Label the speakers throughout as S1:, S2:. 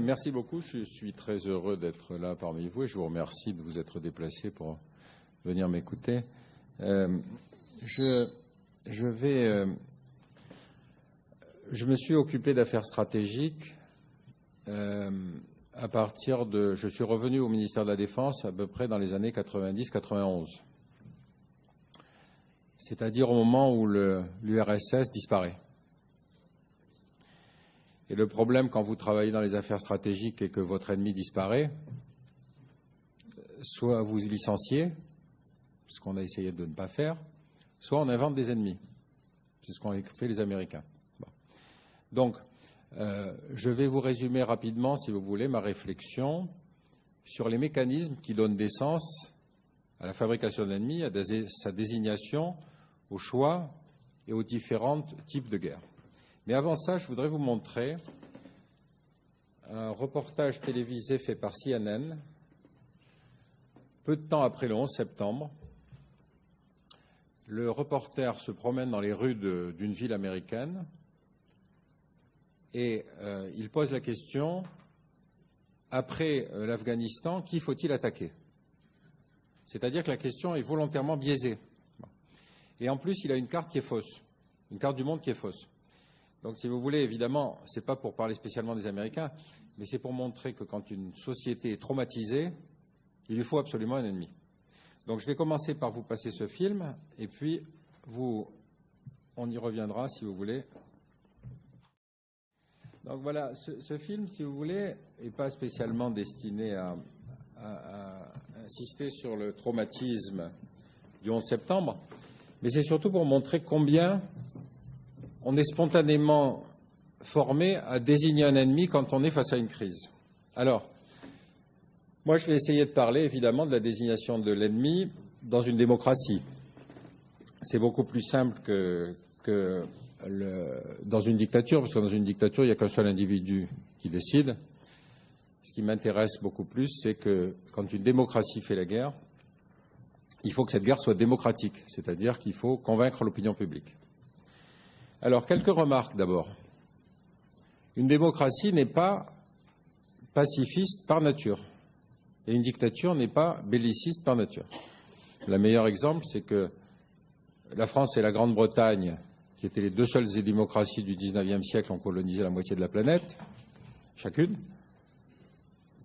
S1: Merci beaucoup. Je suis très heureux d'être là parmi vous et je vous remercie de vous être déplacé pour venir m'écouter. Je me suis occupé d'affaires stratégiques à partir de... Je suis revenu au ministère de la Défense à peu près dans les années 90-91. C'est-à-dire au moment où l'URSS disparaît. Et le problème quand vous travaillez dans les affaires stratégiques et que votre ennemi disparaît, soit vous licenciez, ce qu'on a essayé de ne pas faire, soit on invente des ennemis. C'est ce qu'ont fait les Américains. Bon. Donc, je vais vous résumer rapidement, si vous voulez, ma réflexion sur les mécanismes qui donnent naissance à la fabrication d'ennemis, à sa désignation, au choix et aux différents types de guerres. Mais avant ça, je voudrais vous montrer un reportage télévisé fait par CNN, peu de temps après le 11 septembre. Le reporter se promène dans les rues d'une ville américaine et il pose la question, après l'Afghanistan, qui faut-il attaquer? C'est-à-dire que la question est volontairement biaisée. Et en plus, il a une carte qui est fausse, une carte du monde qui est fausse. Donc, si vous voulez, évidemment, ce n'est pas pour parler spécialement des Américains, mais c'est pour montrer que quand une société est traumatisée, il lui faut absolument un ennemi. Donc, je vais commencer par vous passer ce film, et puis on y reviendra, si vous voulez. Donc, voilà, ce film, si vous voulez, n'est pas spécialement destiné à insister sur le traumatisme du 11 septembre, mais c'est surtout pour montrer combien on est spontanément formé à désigner un ennemi quand on est face à une crise. Alors, moi, je vais essayer de parler, évidemment, de la désignation de l'ennemi dans une démocratie. C'est beaucoup plus simple que dans une dictature, parce que dans une dictature, il n'y a qu'un seul individu qui décide. Ce qui m'intéresse beaucoup plus, c'est que quand une démocratie fait la guerre, il faut que cette guerre soit démocratique, c'est-à-dire qu'il faut convaincre l'opinion publique. Alors, quelques remarques d'abord. Une démocratie n'est pas pacifiste par nature. Et une dictature n'est pas belliciste par nature. Le meilleur exemple, c'est que la France et la Grande-Bretagne, qui étaient les deux seules démocraties du XIXe siècle, ont colonisé la moitié de la planète, chacune,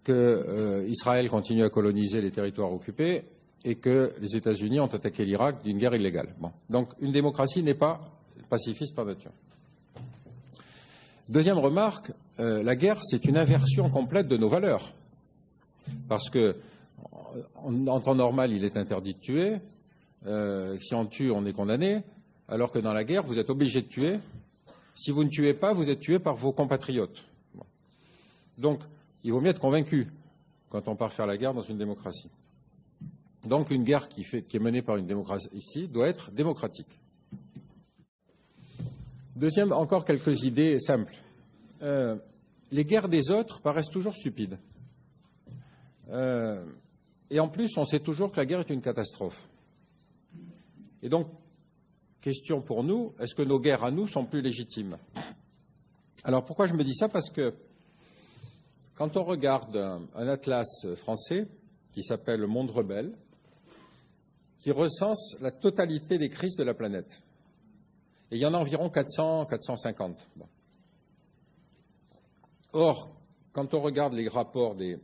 S1: que Israël continue à coloniser les territoires occupés et que les États-Unis ont attaqué l'Irak d'une guerre illégale. Bon. Donc, une démocratie n'est pas pacifiste par nature. Deuxième remarque, la guerre, c'est une inversion complète de nos valeurs. Parce que, en temps normal, il est interdit de tuer. Si on tue, on est condamné. Alors que dans la guerre, vous êtes obligé de tuer. Si vous ne tuez pas, vous êtes tué par vos compatriotes. Bon. Donc, il vaut mieux être convaincu quand on part faire la guerre dans une démocratie. Donc, une guerre qui est menée par une démocratie ici doit être démocratique. Deuxième, encore quelques idées simples. Les guerres des autres paraissent toujours stupides. Et en plus, on sait toujours que la guerre est une catastrophe. Et donc, question pour nous, est-ce que nos guerres à nous sont plus légitimes? Alors, pourquoi je me dis ça? Parce que quand on regarde un atlas français qui s'appelle Le Monde rebelle, qui recense la totalité des crises de la planète, et il y en a environ 400, 450. Bon. Or, quand on regarde les rapports des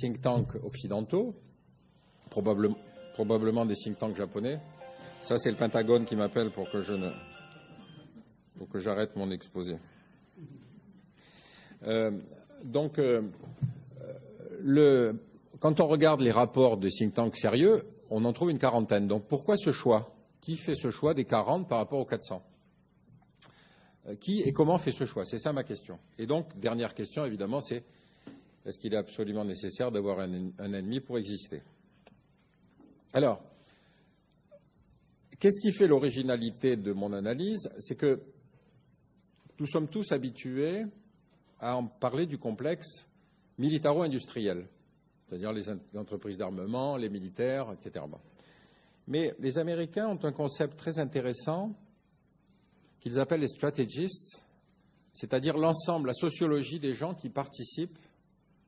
S1: think tanks occidentaux, probablement des think tanks japonais, ça c'est le Pentagone qui m'appelle pour que j'arrête mon exposé. Quand on regarde les rapports de think tanks sérieux, on en trouve une quarantaine. Donc pourquoi ce choix? Qui fait ce choix des 40 par rapport aux 400? Qui et comment fait ce choix? C'est ça ma question. Et donc, dernière question, évidemment, c'est est-ce qu'il est absolument nécessaire d'avoir un ennemi pour exister? Alors, qu'est-ce qui fait l'originalité de mon analyse? C'est que nous sommes tous habitués à en parler du complexe militaro-industriel, c'est-à-dire les entreprises d'armement, les militaires, etc. Mais les Américains ont un concept très intéressant qu'ils appellent les strategists, c'est-à-dire l'ensemble, la sociologie des gens qui participent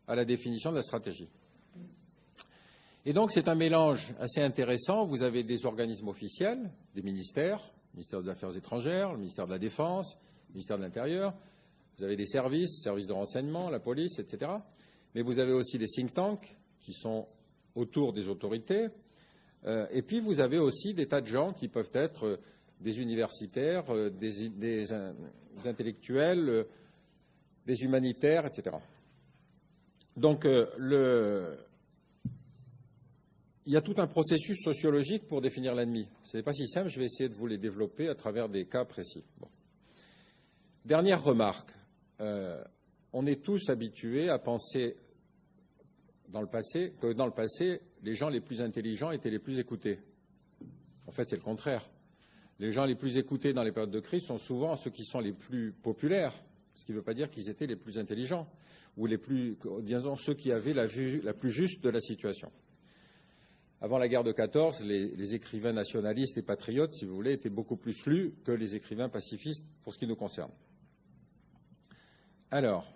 S1: à la définition de la stratégie. Et donc c'est un mélange assez intéressant. Vous avez des organismes officiels, des ministères, le ministère des Affaires étrangères, le ministère de la Défense, le ministère de l'Intérieur. Vous avez des services de renseignement, la police, etc. Mais vous avez aussi des think tanks qui sont autour des autorités. Et puis vous avez aussi des tas de gens qui peuvent être des universitaires, des intellectuels, des humanitaires, etc. Donc il y a tout un processus sociologique pour définir l'ennemi. Ce n'est pas si simple, je vais essayer de vous les développer à travers des cas précis. Bon. Dernière remarque, on est tous habitués à penser que dans le passé, les gens les plus intelligents étaient les plus écoutés. En fait, c'est le contraire. Les gens les plus écoutés dans les périodes de crise sont souvent ceux qui sont les plus populaires, ce qui ne veut pas dire qu'ils étaient les plus intelligents, ou disons, ceux qui avaient la vue la plus juste de la situation. Avant la guerre de 14, les écrivains nationalistes et patriotes, si vous voulez, étaient beaucoup plus lus que les écrivains pacifistes pour ce qui nous concerne. Alors,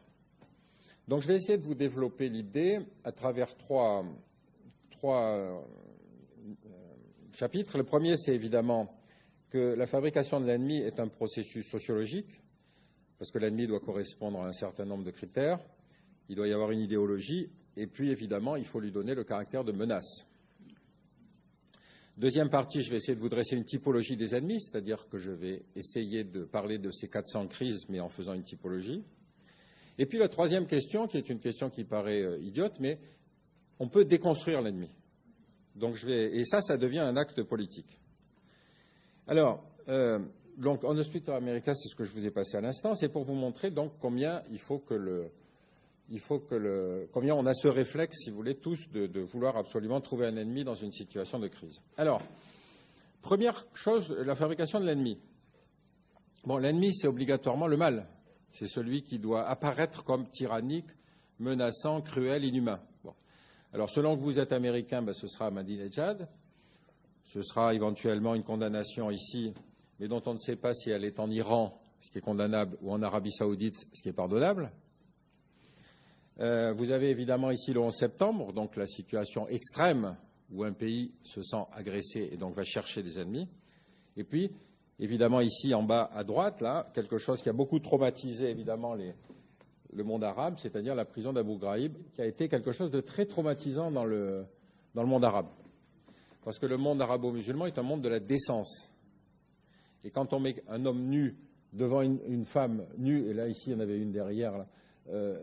S1: donc je vais essayer de vous développer l'idée à travers trois chapitres. Le premier, c'est évidemment que la fabrication de l'ennemi est un processus sociologique, parce que l'ennemi doit correspondre à un certain nombre de critères, il doit y avoir une idéologie, et puis évidemment, il faut lui donner le caractère de menace. Deuxième partie, je vais essayer de vous dresser une typologie des ennemis, c'est-à-dire que je vais essayer de parler de ces 400 crises, mais en faisant une typologie. Et puis la troisième question, qui est une question qui paraît idiote, mais on peut déconstruire l'ennemi. Et ça devient un acte politique. Alors, donc, On the Street of America, c'est ce que je vous ai passé à l'instant, c'est pour vous montrer donc combien combien on a ce réflexe, si vous voulez, tous, de vouloir absolument trouver un ennemi dans une situation de crise. Alors, première chose, la fabrication de l'ennemi. Bon, l'ennemi, c'est obligatoirement le mal. C'est celui qui doit apparaître comme tyrannique, menaçant, cruel, inhumain. Bon. Alors, selon que vous êtes américain, ce sera Ahmadinejad. Ce sera éventuellement une condamnation ici, mais dont on ne sait pas si elle est en Iran, ce qui est condamnable, ou en Arabie Saoudite, ce qui est pardonnable. Vous avez évidemment ici le 11 septembre, donc la situation extrême où un pays se sent agressé et donc va chercher des ennemis. Et puis, évidemment, ici en bas à droite, là, quelque chose qui a beaucoup traumatisé évidemment le monde arabe, c'est-à-dire la prison d'Abu Ghraib, qui a été quelque chose de très traumatisant dans le monde arabe. Parce que le monde arabo-musulman est un monde de la décence. Et quand on met un homme nu devant une femme nue, et là, ici, il y en avait une derrière, là,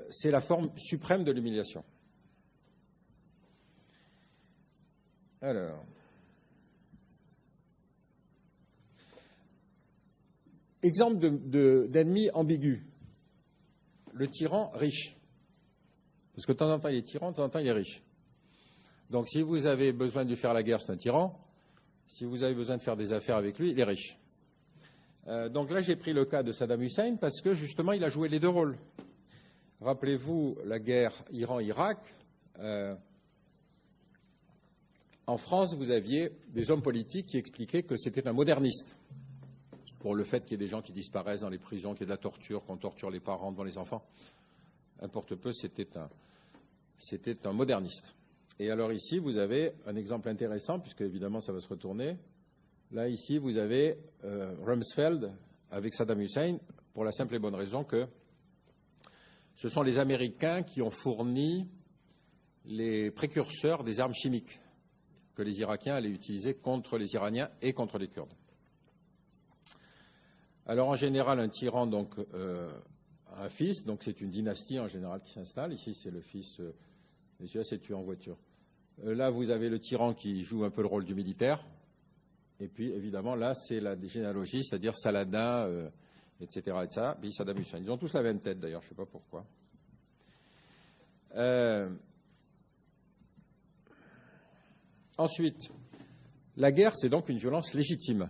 S1: c'est la forme suprême de l'humiliation. Alors, exemple d'ennemi ambigu. Le tyran riche. Parce que de temps en temps, il est tyran, de temps en temps, il est riche. Donc, si vous avez besoin de lui faire la guerre, c'est un tyran. Si vous avez besoin de faire des affaires avec lui, il est riche. Donc là, j'ai pris le cas de Saddam Hussein parce que, justement, il a joué les deux rôles. Rappelez-vous la guerre Iran-Irak. En France, vous aviez des hommes politiques qui expliquaient que c'était un moderniste. Pour le fait qu'il y ait des gens qui disparaissent dans les prisons, qu'il y ait de la torture, qu'on torture les parents devant les enfants. Importe peu, c'était un moderniste. Et alors ici, vous avez un exemple intéressant, puisque évidemment ça va se retourner. Là, ici, vous avez Rumsfeld avec Saddam Hussein, pour la simple et bonne raison que ce sont les Américains qui ont fourni les précurseurs des armes chimiques que les Irakiens allaient utiliser contre les Iraniens et contre les Kurdes. Alors, en général, un tyran donc, a un fils, donc c'est une dynastie en général qui s'installe. Ici, c'est le fils, et celui-là, c'est tué en voiture. Là, vous avez le tyran qui joue un peu le rôle du militaire. Et puis, évidemment, là, c'est la généalogie, c'est-à-dire Saladin, etc., etc., puis Saddam Hussein. Ils ont tous la même tête, d'ailleurs, je ne sais pas pourquoi. Ensuite, la guerre, c'est donc une violence légitime.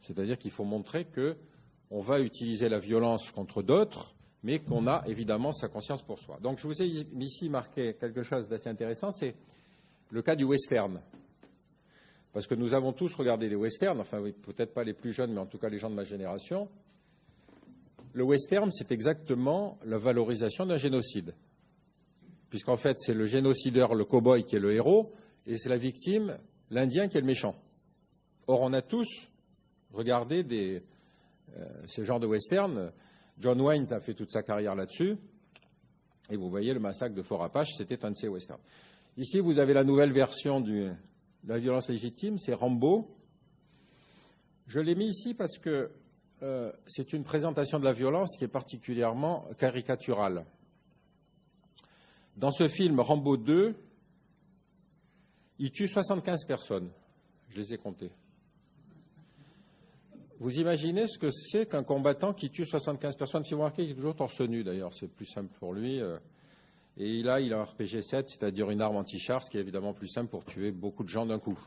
S1: C'est-à-dire qu'il faut montrer qu'on va utiliser la violence contre d'autres, mais qu'on a évidemment sa conscience pour soi. Donc, je vous ai ici marqué quelque chose d'assez intéressant, c'est le cas du western. Parce que nous avons tous regardé les westerns, enfin oui, peut-être pas les plus jeunes, mais en tout cas les gens de ma génération. le western, c'est exactement la valorisation d'un génocide. Puisqu'en fait, c'est le génocideur, le cow-boy, qui est le héros, et c'est la victime, l'Indien, qui est le méchant. Or, on a tous regardé ce genre de western. John Wayne a fait toute sa carrière là-dessus. Et vous voyez, le massacre de Fort Apache, c'était un de ces westerns. Ici, vous avez la nouvelle version de la violence légitime, c'est Rambo. Je l'ai mis ici parce que c'est une présentation de la violence qui est particulièrement caricaturale. Dans ce film, Rambo 2, il tue 75 personnes. Je les ai comptées. Vous imaginez ce que c'est qu'un combattant qui tue 75 personnes? Si vous remarquez, il est toujours torse nu, d'ailleurs, c'est plus simple pour lui. Et là, il a un RPG-7, c'est-à-dire une arme anti-char, ce qui est évidemment plus simple pour tuer beaucoup de gens d'un coup.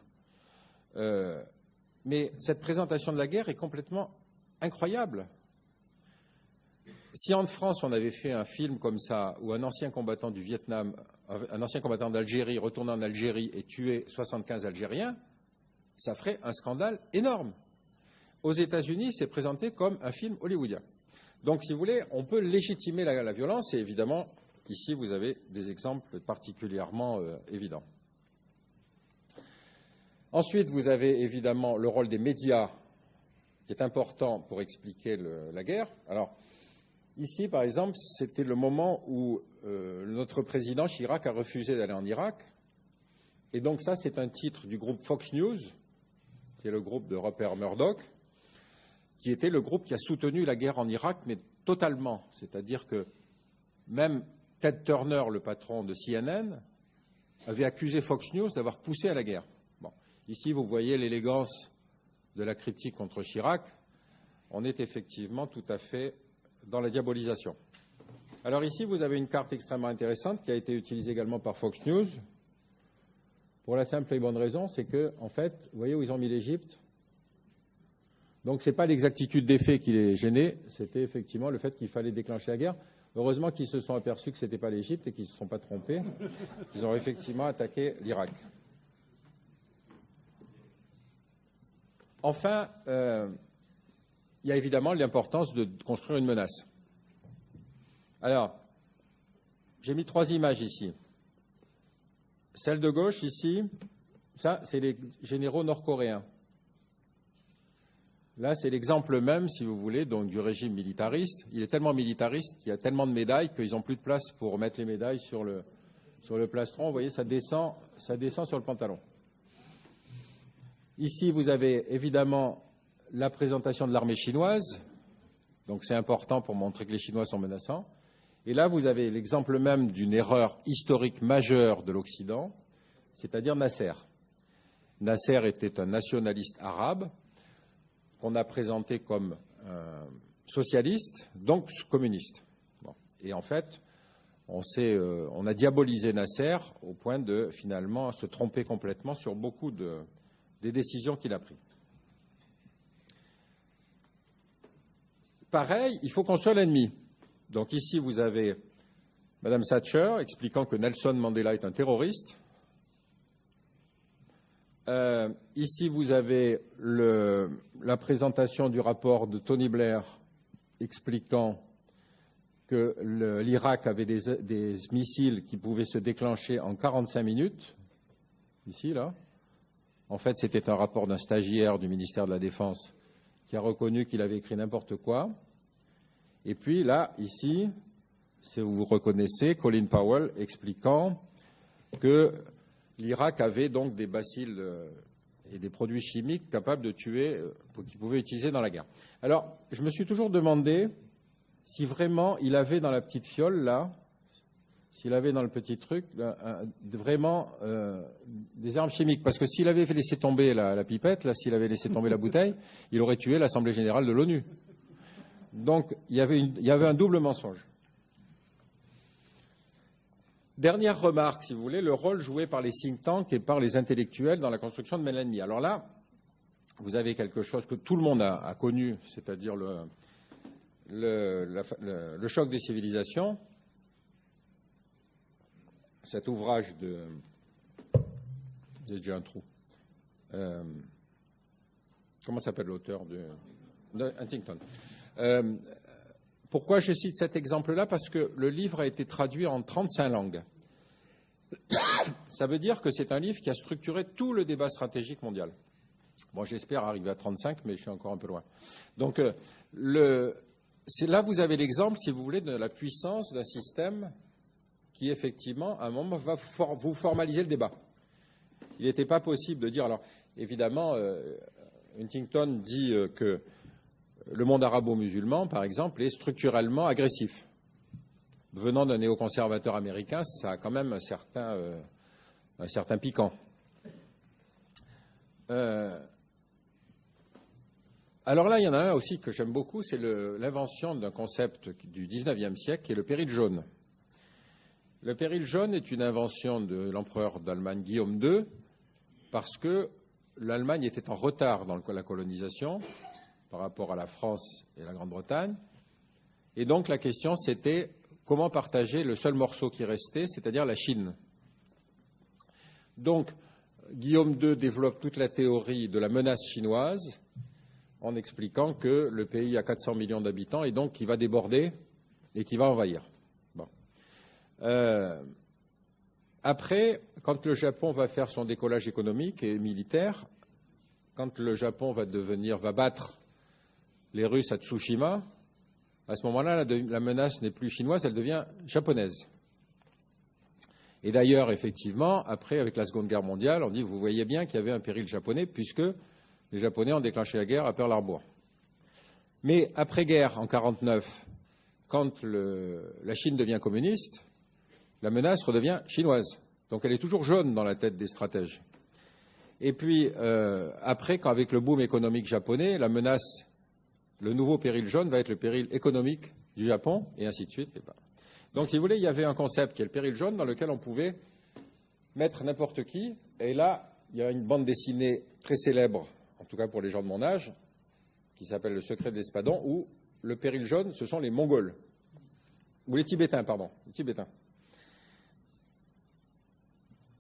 S1: Mais cette présentation de la guerre est complètement incroyable. Si en France, on avait fait un film comme ça, où un ancien combattant du Vietnam, un ancien combattant d'Algérie retournait en Algérie et tuait 75 Algériens, ça ferait un scandale énorme. Aux États-Unis, c'est présenté comme un film hollywoodien. Donc, si vous voulez, on peut légitimer la violence, et évidemment, ici, vous avez des exemples particulièrement évidents. Ensuite, vous avez évidemment le rôle des médias, qui est important pour expliquer la guerre. Alors, ici, par exemple, c'était le moment où notre président Chirac a refusé d'aller en Irak. Et donc ça, c'est un titre du groupe Fox News, qui est le groupe de Rupert Murdoch, qui était le groupe qui a soutenu la guerre en Irak, mais totalement. C'est-à-dire que même Ted Turner, le patron de CNN, avait accusé Fox News d'avoir poussé à la guerre. Bon. Ici, vous voyez l'élégance de la critique contre Chirac. On est effectivement tout à fait dans la diabolisation. Alors ici, vous avez une carte extrêmement intéressante qui a été utilisée également par Fox News. Pour la simple et bonne raison, c'est que, en fait, vous voyez où ils ont mis l'Égypte? Donc, ce n'est pas l'exactitude des faits qui les gênait, c'était effectivement le fait qu'il fallait déclencher la guerre. Heureusement qu'ils se sont aperçus que ce n'était pas l'Égypte et qu'ils ne se sont pas trompés, qu'ils ont effectivement attaqué l'Irak. Enfin, il y a évidemment l'importance de construire une menace. Alors, j'ai mis 3 images ici. Celle de gauche, ici, ça, c'est les généraux nord-coréens. Là, c'est l'exemple même, si vous voulez, donc, du régime militariste. Il est tellement militariste qu'il y a tellement de médailles qu'ils n'ont plus de place pour mettre les médailles sur le plastron. Vous voyez, ça descend sur le pantalon. Ici, vous avez évidemment la présentation de l'armée chinoise. Donc, c'est important pour montrer que les Chinois sont menaçants. Et là, vous avez l'exemple même d'une erreur historique majeure de l'Occident, c'est-à-dire Nasser. Nasser était un nationaliste arabe qu'on a présenté comme socialiste, donc communiste. Bon. Et en fait, on a diabolisé Nasser au point de finalement se tromper complètement sur beaucoup des décisions qu'il a prises. Pareil, il faut construire l'ennemi. Donc ici, vous avez Mme Thatcher expliquant que Nelson Mandela est un terroriste. Ici, vous avez la présentation du rapport de Tony Blair expliquant que l'Irak avait des missiles qui pouvaient se déclencher en 45 minutes. Ici, là. En fait, c'était un rapport d'un stagiaire du ministère de la Défense qui a reconnu qu'il avait écrit n'importe quoi. Et puis là, ici, si vous reconnaissez, Colin Powell expliquant que l'Irak avait donc des bacilles et des produits chimiques capables de tuer, qu'ils pouvaient utiliser dans la guerre. Alors, je me suis toujours demandé si vraiment il avait dans la petite fiole, là, s'il avait dans le petit truc, vraiment des armes chimiques. Parce que s'il avait laissé tomber la pipette, là, s'il avait laissé tomber la bouteille, il aurait tué l'Assemblée générale de l'ONU. Donc, il y avait un double mensonge. Dernière remarque, si vous voulez, le rôle joué par les think tanks et par les intellectuels dans la construction de l'ennemi. Alors là, vous avez quelque chose que tout le monde a connu, c'est-à-dire le choc des civilisations. Cet ouvrage j'ai déjà un trou. Comment s'appelle l'auteur de Huntington. Pourquoi je cite cet exemple-là? Parce que le livre a été traduit en 35 langues. Ça veut dire que c'est un livre qui a structuré tout le débat stratégique mondial. Bon, j'espère arriver à 35, mais je suis encore un peu loin. Donc, là, vous avez l'exemple, si vous voulez, de la puissance d'un système qui, effectivement, à un moment, va vous formaliser le débat. Il n'était pas possible de dire... Alors, évidemment, Huntington dit que le monde arabo-musulman, par exemple, est structurellement agressif. Venant d'un néoconservateur américain, ça a quand même un certain piquant. Alors là, il y en a un aussi que j'aime beaucoup, c'est l'invention d'un concept du XIXe siècle, qui est le péril jaune. Le péril jaune est une invention de l'empereur d'Allemagne Guillaume II, parce que l'Allemagne était en retard dans la colonisation par rapport à la France et la Grande-Bretagne. Et donc la question, c'était comment partager le seul morceau qui restait, c'est-à-dire la Chine. Donc, Guillaume II développe toute la théorie de la menace chinoise en expliquant que le pays a 400 millions d'habitants et donc qu'il va déborder et qu'il va envahir. Bon. Après, quand le Japon va faire son décollage économique et militaire, quand le Japon va battre les Russes à Tsushima, à ce moment-là, la menace n'est plus chinoise, elle devient japonaise. Et d'ailleurs, effectivement, après, avec la Seconde Guerre mondiale, on dit, vous voyez bien qu'il y avait un péril japonais, puisque les Japonais ont déclenché la guerre à Pearl Harbor. Mais après-guerre, en 1949, quand la Chine devient communiste, la menace redevient chinoise. Donc elle est toujours jaune dans la tête des stratèges. Et puis, après, avec le boom économique japonais, la menace, le nouveau péril jaune va être le péril économique du Japon, et ainsi de suite. Donc, si vous voulez, il y avait un concept qui est le péril jaune, dans lequel on pouvait mettre n'importe qui. Et là, il y a une bande dessinée très célèbre, en tout cas pour les gens de mon âge, qui s'appelle Le secret de l'Espadon, où le péril jaune, ce sont les Mongols. Ou les Tibétains, pardon. Les Tibétains.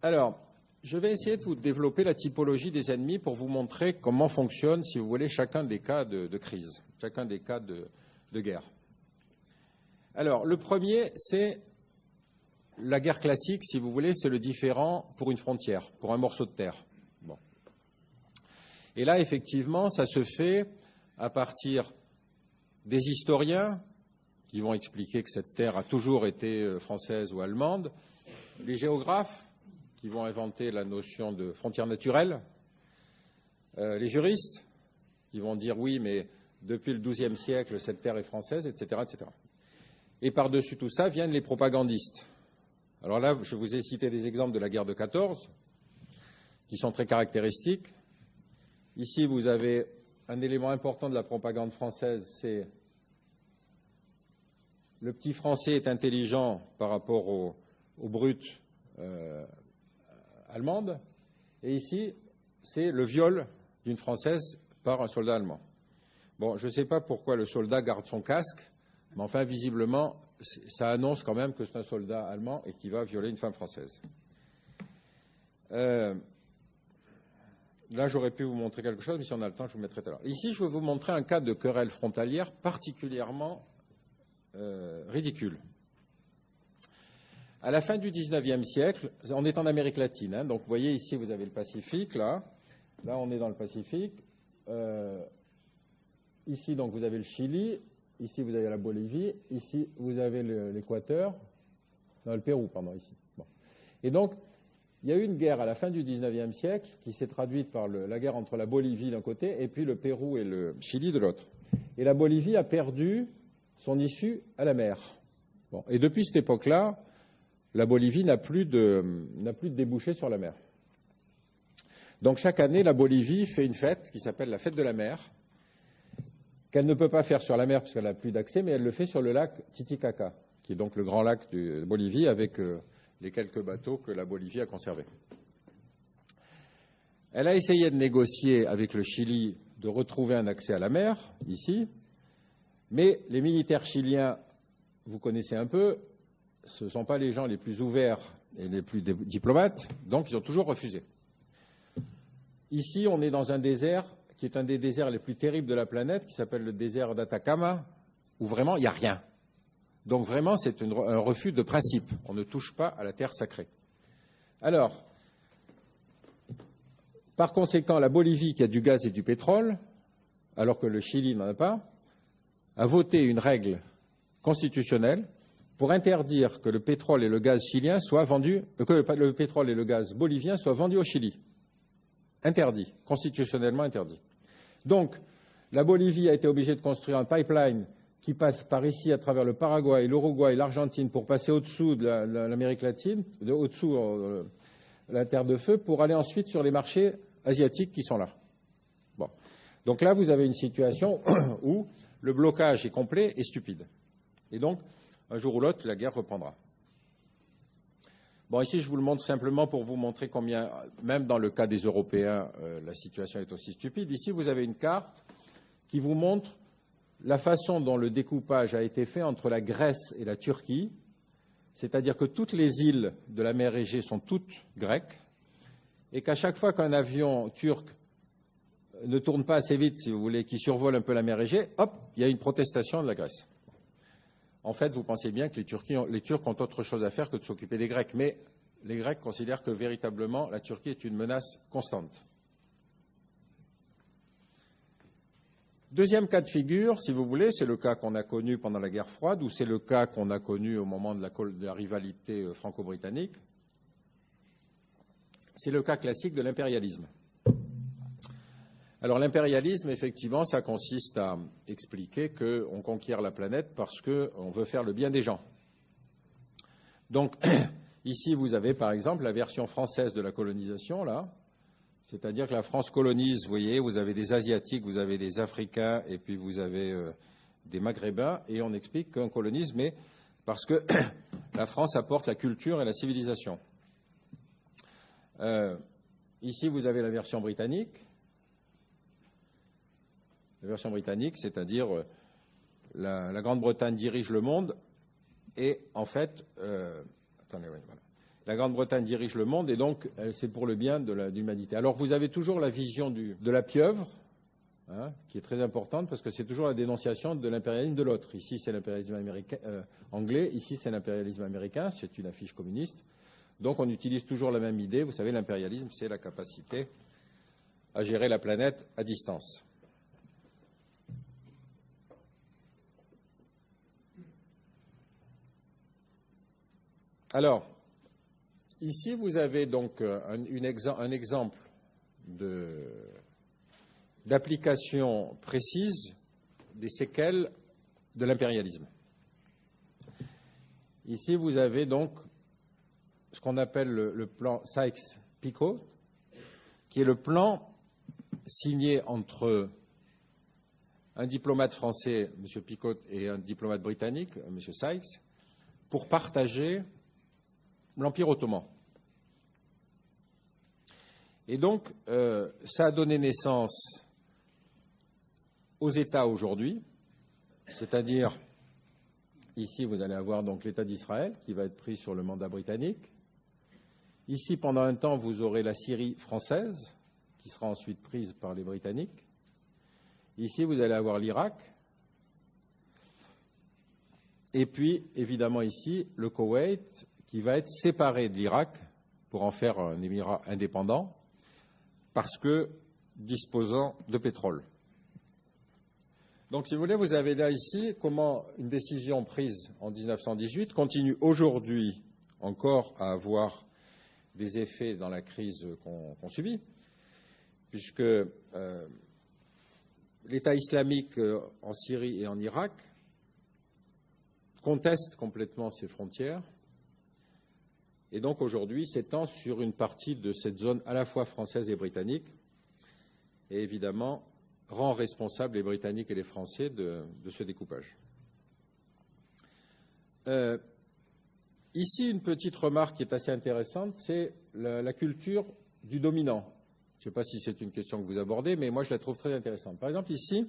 S1: Alors, je vais essayer de vous développer la typologie des ennemis pour vous montrer comment fonctionne, si vous voulez, chacun des cas de crise, chacun des cas de guerre. Alors, le premier, c'est la guerre classique, si vous voulez, c'est le différend pour une frontière, pour un morceau de terre. Bon. Et là, effectivement, ça se fait à partir des historiens qui vont expliquer que cette terre a toujours été française ou allemande, les géographes qui vont inventer la notion de frontière naturelle, les juristes qui vont dire oui, mais depuis le XIIe siècle, cette terre est française, etc., etc. Et par-dessus tout ça viennent les propagandistes. Alors là, je vous ai cité des exemples de la guerre de 14, qui sont très caractéristiques. Ici, vous avez un élément important de la propagande française, c'est le petit français est intelligent par rapport au brut allemande. Et ici, c'est le viol d'une Française par un soldat allemand. Bon, je ne sais pas pourquoi le soldat garde son casque, mais enfin, visiblement, ça annonce quand même que c'est un soldat allemand et qui va violer une femme française. Là, j'aurais pu vous montrer quelque chose, mais si on a le temps, je vous mettrai tout à l'heure. Ici, je vais vous montrer un cas de querelle frontalière particulièrement ridicule. À la fin du XIXe siècle, on est en Amérique latine, hein, donc vous voyez ici, vous avez le Pacifique, là on est dans le Pacifique. Ici, donc, vous avez le Chili, ici, vous avez la Bolivie, ici, vous avez l'Équateur, non, le Pérou, pardon, ici. Bon. Et donc, il y a eu une guerre à la fin du XIXe siècle qui s'est traduite par la guerre entre la Bolivie d'un côté et puis le Pérou et le Chili de l'autre. Et la Bolivie a perdu son issue à la mer. Bon. Et depuis cette époque-là, la Bolivie n'a plus de débouchés sur la mer. Donc chaque année, la Bolivie fait une fête qui s'appelle la fête de la mer, qu'elle ne peut pas faire sur la mer parce qu'elle n'a plus d'accès, mais elle le fait sur le lac Titicaca, qui est donc le grand lac de Bolivie avec les quelques bateaux que la Bolivie a conservés. Elle a essayé de négocier avec le Chili de retrouver un accès à la mer, ici, mais les militaires chiliens, vous connaissez un peu, ce ne sont pas les gens les plus ouverts et les plus diplomates, donc ils ont toujours refusé. Ici, on est dans un désert qui est un des déserts les plus terribles de la planète, qui s'appelle le désert d'Atacama, où vraiment il n'y a rien. Donc vraiment, c'est un refus de principe. On ne touche pas à la terre sacrée. Alors, par conséquent, la Bolivie, qui a du gaz et du pétrole, alors que le Chili n'en a pas, a voté une règle constitutionnelle pour interdire que le pétrole et le gaz chilien soient vendus, que le pétrole et le gaz bolivien soient vendus au Chili. Interdit, constitutionnellement interdit. Donc, la Bolivie a été obligée de construire un pipeline qui passe par ici à travers le Paraguay, l'Uruguay, l'Argentine pour passer au-dessous de l'Amérique latine, au-dessous de la Terre de Feu, pour aller ensuite sur les marchés asiatiques qui sont là. Bon. Donc là, vous avez une situation où le blocage est complet et stupide. Et donc, un jour ou l'autre, la guerre reprendra. Bon, ici, je vous le montre simplement pour vous montrer combien, même dans le cas des Européens, la situation est aussi stupide. Ici, vous avez une carte qui vous montre la façon dont le découpage a été fait entre la Grèce et la Turquie, c'est-à-dire que toutes les îles de la mer Égée sont toutes grecques, et qu'à chaque fois qu'un avion turc ne tourne pas assez vite, si vous voulez, qui survole un peu la mer Égée, hop, il y a une protestation de la Grèce. En fait, vous pensez bien que les Turcs ont autre chose à faire que de s'occuper des Grecs, mais les Grecs considèrent que véritablement la Turquie est une menace constante. Deuxième cas de figure, si vous voulez, c'est le cas qu'on a connu pendant la guerre froide, ou c'est le cas qu'on a connu au moment de la rivalité franco-britannique. C'est le cas classique de l'impérialisme. Alors l'impérialisme, effectivement, ça consiste à expliquer qu'on conquiert la planète parce qu'on veut faire le bien des gens. Donc ici, vous avez par exemple la version française de la colonisation, là. C'est-à-dire que la France colonise, vous voyez, vous avez des Asiatiques, vous avez des Africains, et puis vous avez des Maghrébins, et on explique qu'on colonise, mais parce que la France apporte la culture et la civilisation. Ici, vous avez la version britannique. La version britannique, c'est-à-dire la Grande-Bretagne dirige le monde, et en fait, attendez, oui, voilà. La Grande-Bretagne dirige le monde et donc c'est pour le bien de l'humanité. Alors vous avez toujours la vision de la pieuvre, hein, qui est très importante parce que c'est toujours la dénonciation de l'impérialisme de l'autre. Ici c'est l'impérialisme anglais, ici c'est l'impérialisme américain, c'est une affiche communiste. Donc on utilise toujours la même idée. Vous savez, l'impérialisme, c'est la capacité à gérer la planète à distance. Alors, ici, vous avez donc un exemple d'application précise des séquelles de l'impérialisme. Ici, vous avez donc ce qu'on appelle le plan Sykes-Picot, qui est le plan signé entre un diplomate français, M. Picot, et un diplomate britannique, M. Sykes, pour partager l'Empire ottoman. Et donc, ça a donné naissance aux États aujourd'hui, c'est-à-dire, ici, vous allez avoir donc l'État d'Israël qui va être pris sur le mandat britannique. Ici, pendant un temps, vous aurez la Syrie française qui sera ensuite prise par les Britanniques. Ici, vous allez avoir l'Irak. Et puis, évidemment, ici, le Koweït, qui va être séparé de l'Irak pour en faire un émirat indépendant, parce que disposant de pétrole. Donc, si vous voulez, vous avez là ici comment une décision prise en 1918 continue aujourd'hui encore à avoir des effets dans la crise qu'on subit, puisque l'État islamique en Syrie et en Irak conteste complètement ses frontières, et donc aujourd'hui s'étend sur une partie de cette zone à la fois française et britannique, et évidemment rend responsables les Britanniques et les Français de ce découpage. Ici, une petite remarque qui est assez intéressante, c'est la culture du dominant. Je ne sais pas si c'est une question que vous abordez, mais moi je la trouve très intéressante. Par exemple, ici,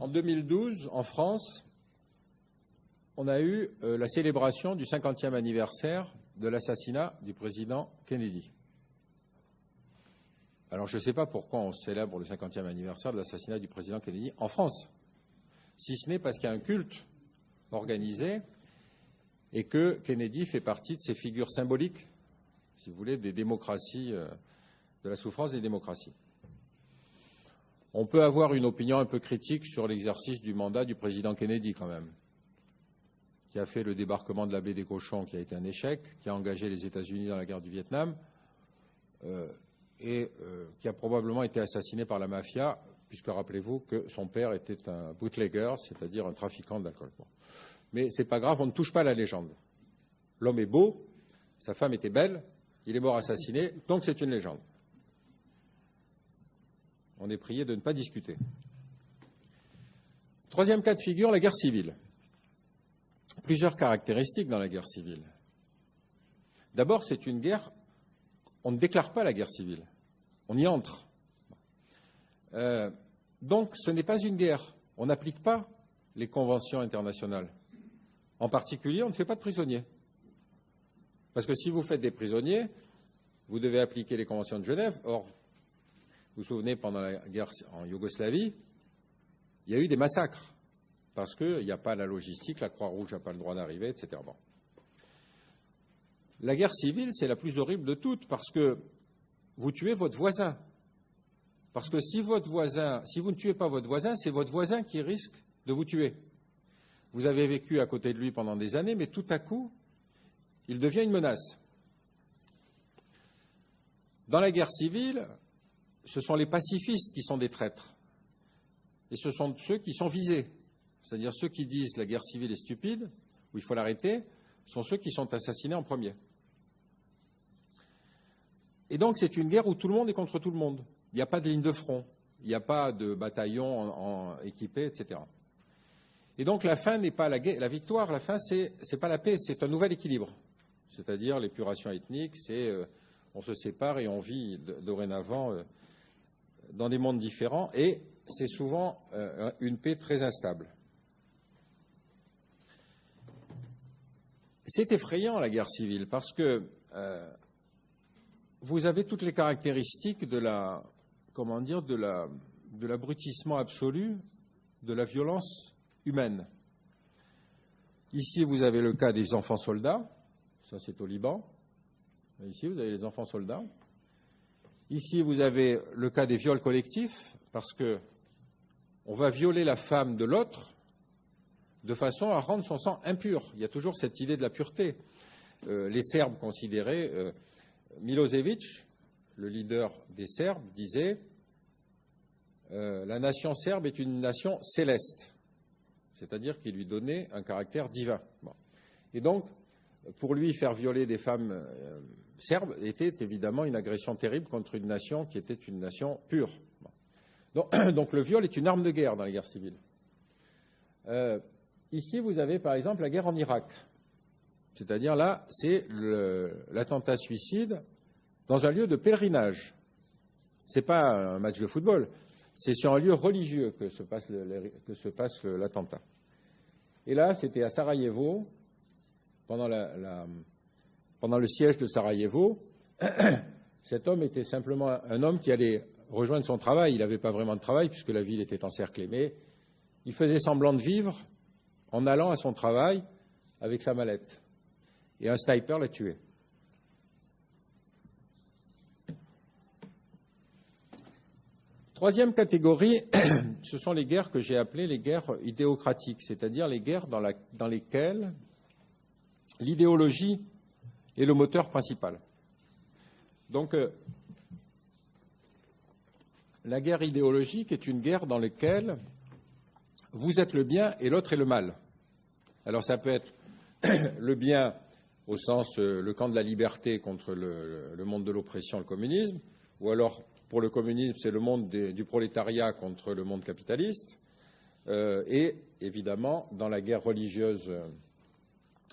S1: en 2012, en France, on a eu la célébration du 50e anniversaire de l'assassinat du président Kennedy. Alors, je ne sais pas pourquoi on célèbre le 50e anniversaire de l'assassinat du président Kennedy en France. si ce n'est parce qu'il y a un culte organisé et que Kennedy fait partie de ces figures symboliques, si vous voulez, des démocraties, de la souffrance des démocraties. On peut avoir une opinion un peu critique sur l'exercice du mandat du président Kennedy quand même, qui a fait le débarquement de la baie des Cochons, qui a été un échec, qui a engagé les États-Unis dans la guerre du Vietnam, et qui a probablement été assassiné par la mafia, puisque rappelez-vous que son père était un bootlegger, c'est-à-dire un trafiquant d'alcool. Bon. Mais ce n'est pas grave, on ne touche pas à la légende. L'homme est beau, sa femme était belle, il est mort assassiné, donc c'est une légende. On est prié de ne pas discuter. Troisième cas de figure, la guerre civile. Plusieurs caractéristiques dans la guerre civile. D'abord, c'est une guerre, on ne déclare pas la guerre civile, on y entre. Donc, ce n'est pas une guerre, on n'applique pas les conventions internationales. En particulier, on ne fait pas de prisonniers. Parce que si vous faites des prisonniers, vous devez appliquer les conventions de Genève. Or, vous vous souvenez, pendant la guerre en Yougoslavie, il y a eu des massacres, parce qu'il n'y a pas la logistique, la Croix-Rouge n'a pas le droit d'arriver, etc. Bon. La guerre civile, c'est la plus horrible de toutes, parce que vous tuez votre voisin. Parce que si vous ne tuez pas votre voisin, c'est votre voisin qui risque de vous tuer. Vous avez vécu à côté de lui pendant des années, mais tout à coup, il devient une menace. Dans la guerre civile, ce sont les pacifistes qui sont des traîtres. Et ce sont ceux qui sont visés. C'est-à-dire ceux qui disent la guerre civile est stupide, ou il faut l'arrêter, sont ceux qui sont assassinés en premier. Et donc c'est une guerre où tout le monde est contre tout le monde. Il n'y a pas de ligne de front, il n'y a pas de bataillon équipé, etc. Et donc la fin n'est pas la victoire, la fin c'est pas la paix, c'est un nouvel équilibre. C'est-à-dire l'épuration ethnique, c'est on se sépare et on vit dorénavant dans des mondes différents, et c'est souvent une paix très instable. C'est effrayant la guerre civile parce que vous avez toutes les caractéristiques de l'abrutissement absolu de la violence humaine. Ici, vous avez le cas des enfants soldats, ça c'est au Liban. Ici, vous avez les enfants soldats. Ici, vous avez le cas des viols collectifs, parce que on va violer la femme de l'autre de façon à rendre son sang impur. Il y a toujours cette idée de la pureté. Les Serbes considéraient, Milosevic, le leader des Serbes, disait la nation serbe est une nation céleste, c'est-à-dire qu'il lui donnait un caractère divin. Bon. Et donc, pour lui, faire violer des femmes serbes était évidemment une agression terrible contre une nation qui était une nation pure. Bon. Donc le viol est une arme de guerre dans les guerres civiles. Ici, vous avez par exemple la guerre en Irak. C'est-à-dire là, c'est l'attentat suicide dans un lieu de pèlerinage. Ce n'est pas un match de football, c'est sur un lieu religieux que se passe l'attentat. Et là, c'était à Sarajevo, pendant le siège de Sarajevo. Cet homme était simplement un homme qui allait rejoindre son travail. Il n'avait pas vraiment de travail puisque la ville était encerclée, mais il faisait semblant de vivre en allant à son travail avec sa mallette. Et un sniper l'a tué. Troisième catégorie, ce sont les guerres que j'ai appelées les guerres idéocratiques, c'est-à-dire les guerres dans lesquelles l'idéologie est le moteur principal. Donc, la guerre idéologique est une guerre dans laquelle vous êtes le bien et l'autre est le mal. Alors, ça peut être le bien au sens le camp de la liberté contre le monde de l'oppression, le communisme, ou alors pour le communisme, c'est le monde du prolétariat contre le monde capitaliste, et évidemment, dans la guerre religieuse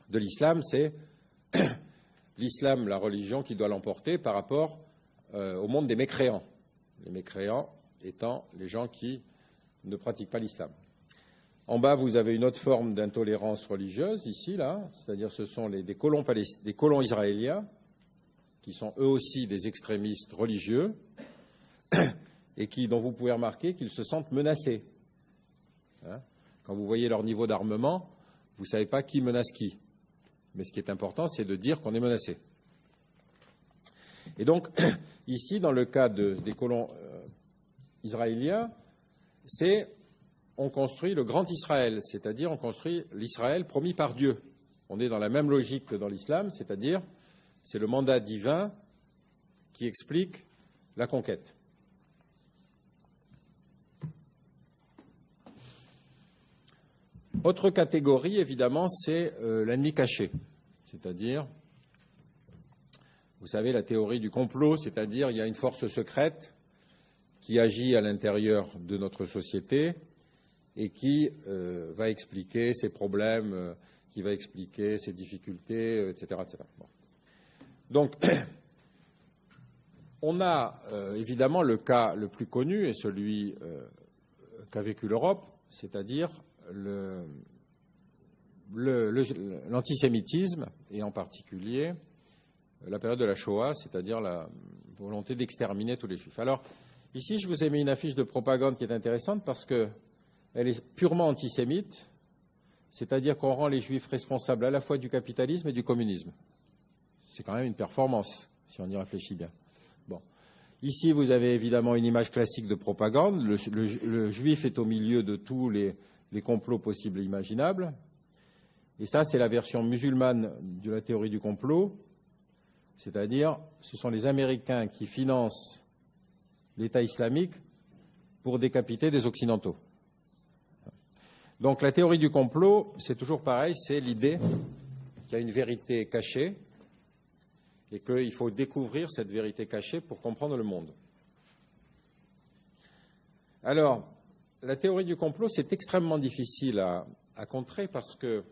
S1: de l'islam, c'est l'islam, la religion, qui doit l'emporter par rapport au monde des mécréants. Les mécréants étant les gens qui ne pratiquent pas l'islam. En bas, vous avez une autre forme d'intolérance religieuse, ici, là, c'est-à-dire ce sont des colons israéliens, qui sont eux aussi des extrémistes religieux, et dont vous pouvez remarquer qu'ils se sentent menacés. Hein. Quand vous voyez leur niveau d'armement, vous ne savez pas qui menace qui. Mais ce qui est important, c'est de dire qu'on est menacé. Et donc, ici, dans le cas des colons israéliens, on construit le grand Israël, c'est-à-dire on construit l'Israël promis par Dieu. On est dans la même logique que dans l'islam, c'est-à-dire c'est le mandat divin qui explique la conquête. Autre catégorie, évidemment, c'est l'ennemi caché, c'est-à-dire, vous savez, la théorie du complot, c'est-à-dire il y a une force secrète qui agit à l'intérieur de notre société et qui va expliquer ses problèmes, qui va expliquer ses difficultés, etc. etc. Bon. Donc, on a évidemment le cas le plus connu et celui qu'a vécu l'Europe, c'est-à-dire l'antisémitisme et en particulier la période de la Shoah, c'est-à-dire la volonté d'exterminer tous les Juifs. Alors, ici, je vous ai mis une affiche de propagande qui est intéressante parce qu'elle est purement antisémite, c'est-à-dire qu'on rend les Juifs responsables à la fois du capitalisme et du communisme. C'est quand même une performance, si on y réfléchit bien. Bon. Ici, vous avez évidemment une image classique de propagande. Le Juif est au milieu de tous les complots possibles et imaginables. Et ça, c'est la version musulmane de la théorie du complot, c'est-à-dire ce sont les Américains qui financent l'État islamique pour décapiter des Occidentaux. Donc la théorie du complot, c'est toujours pareil, c'est l'idée qu'il y a une vérité cachée et qu'il faut découvrir cette vérité cachée pour comprendre le monde. Alors, la théorie du complot, c'est extrêmement difficile à contrer parce que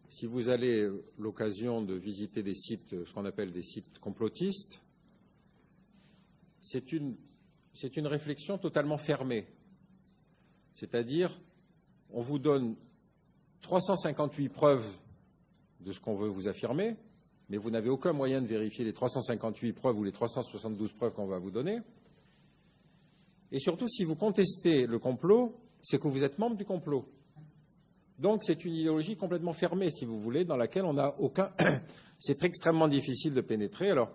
S1: si vous avez l'occasion de visiter des sites, ce qu'on appelle des sites complotistes, c'est une réflexion totalement fermée. C'est-à-dire, on vous donne 358 preuves de ce qu'on veut vous affirmer, mais vous n'avez aucun moyen de vérifier les 358 preuves ou les 372 preuves qu'on va vous donner. Et surtout, si vous contestez le complot, c'est que vous êtes membre du complot. Donc, c'est une idéologie complètement fermée, si vous voulez, dans laquelle on n'a aucun... C'est extrêmement difficile de pénétrer. Alors,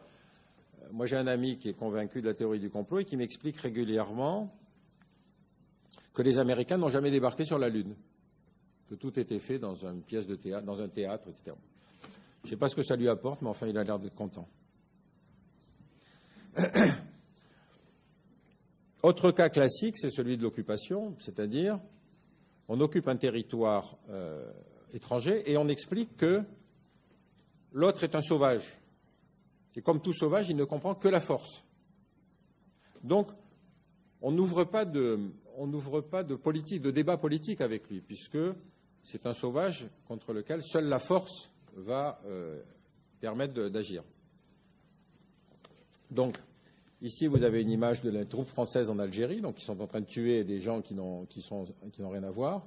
S1: moi, j'ai un ami qui est convaincu de la théorie du complot et qui m'explique régulièrement que les Américains n'ont jamais débarqué sur la Lune, que tout était fait dans une pièce de théâtre, dans un théâtre, etc. Je ne sais pas ce que ça lui apporte, mais enfin, il a l'air d'être content. Autre cas classique, c'est celui de l'occupation, c'est-à-dire on occupe un territoire étranger et on explique que l'autre est un sauvage. Et comme tout sauvage, il ne comprend que la force. Donc, on n'ouvre pas de politique, de débat politique avec lui, puisque c'est un sauvage contre lequel seule la force va permettre d'agir. Donc, ici, vous avez une image de la troupe française en Algérie, donc qui sont en train de tuer des gens qui n'ont rien à voir.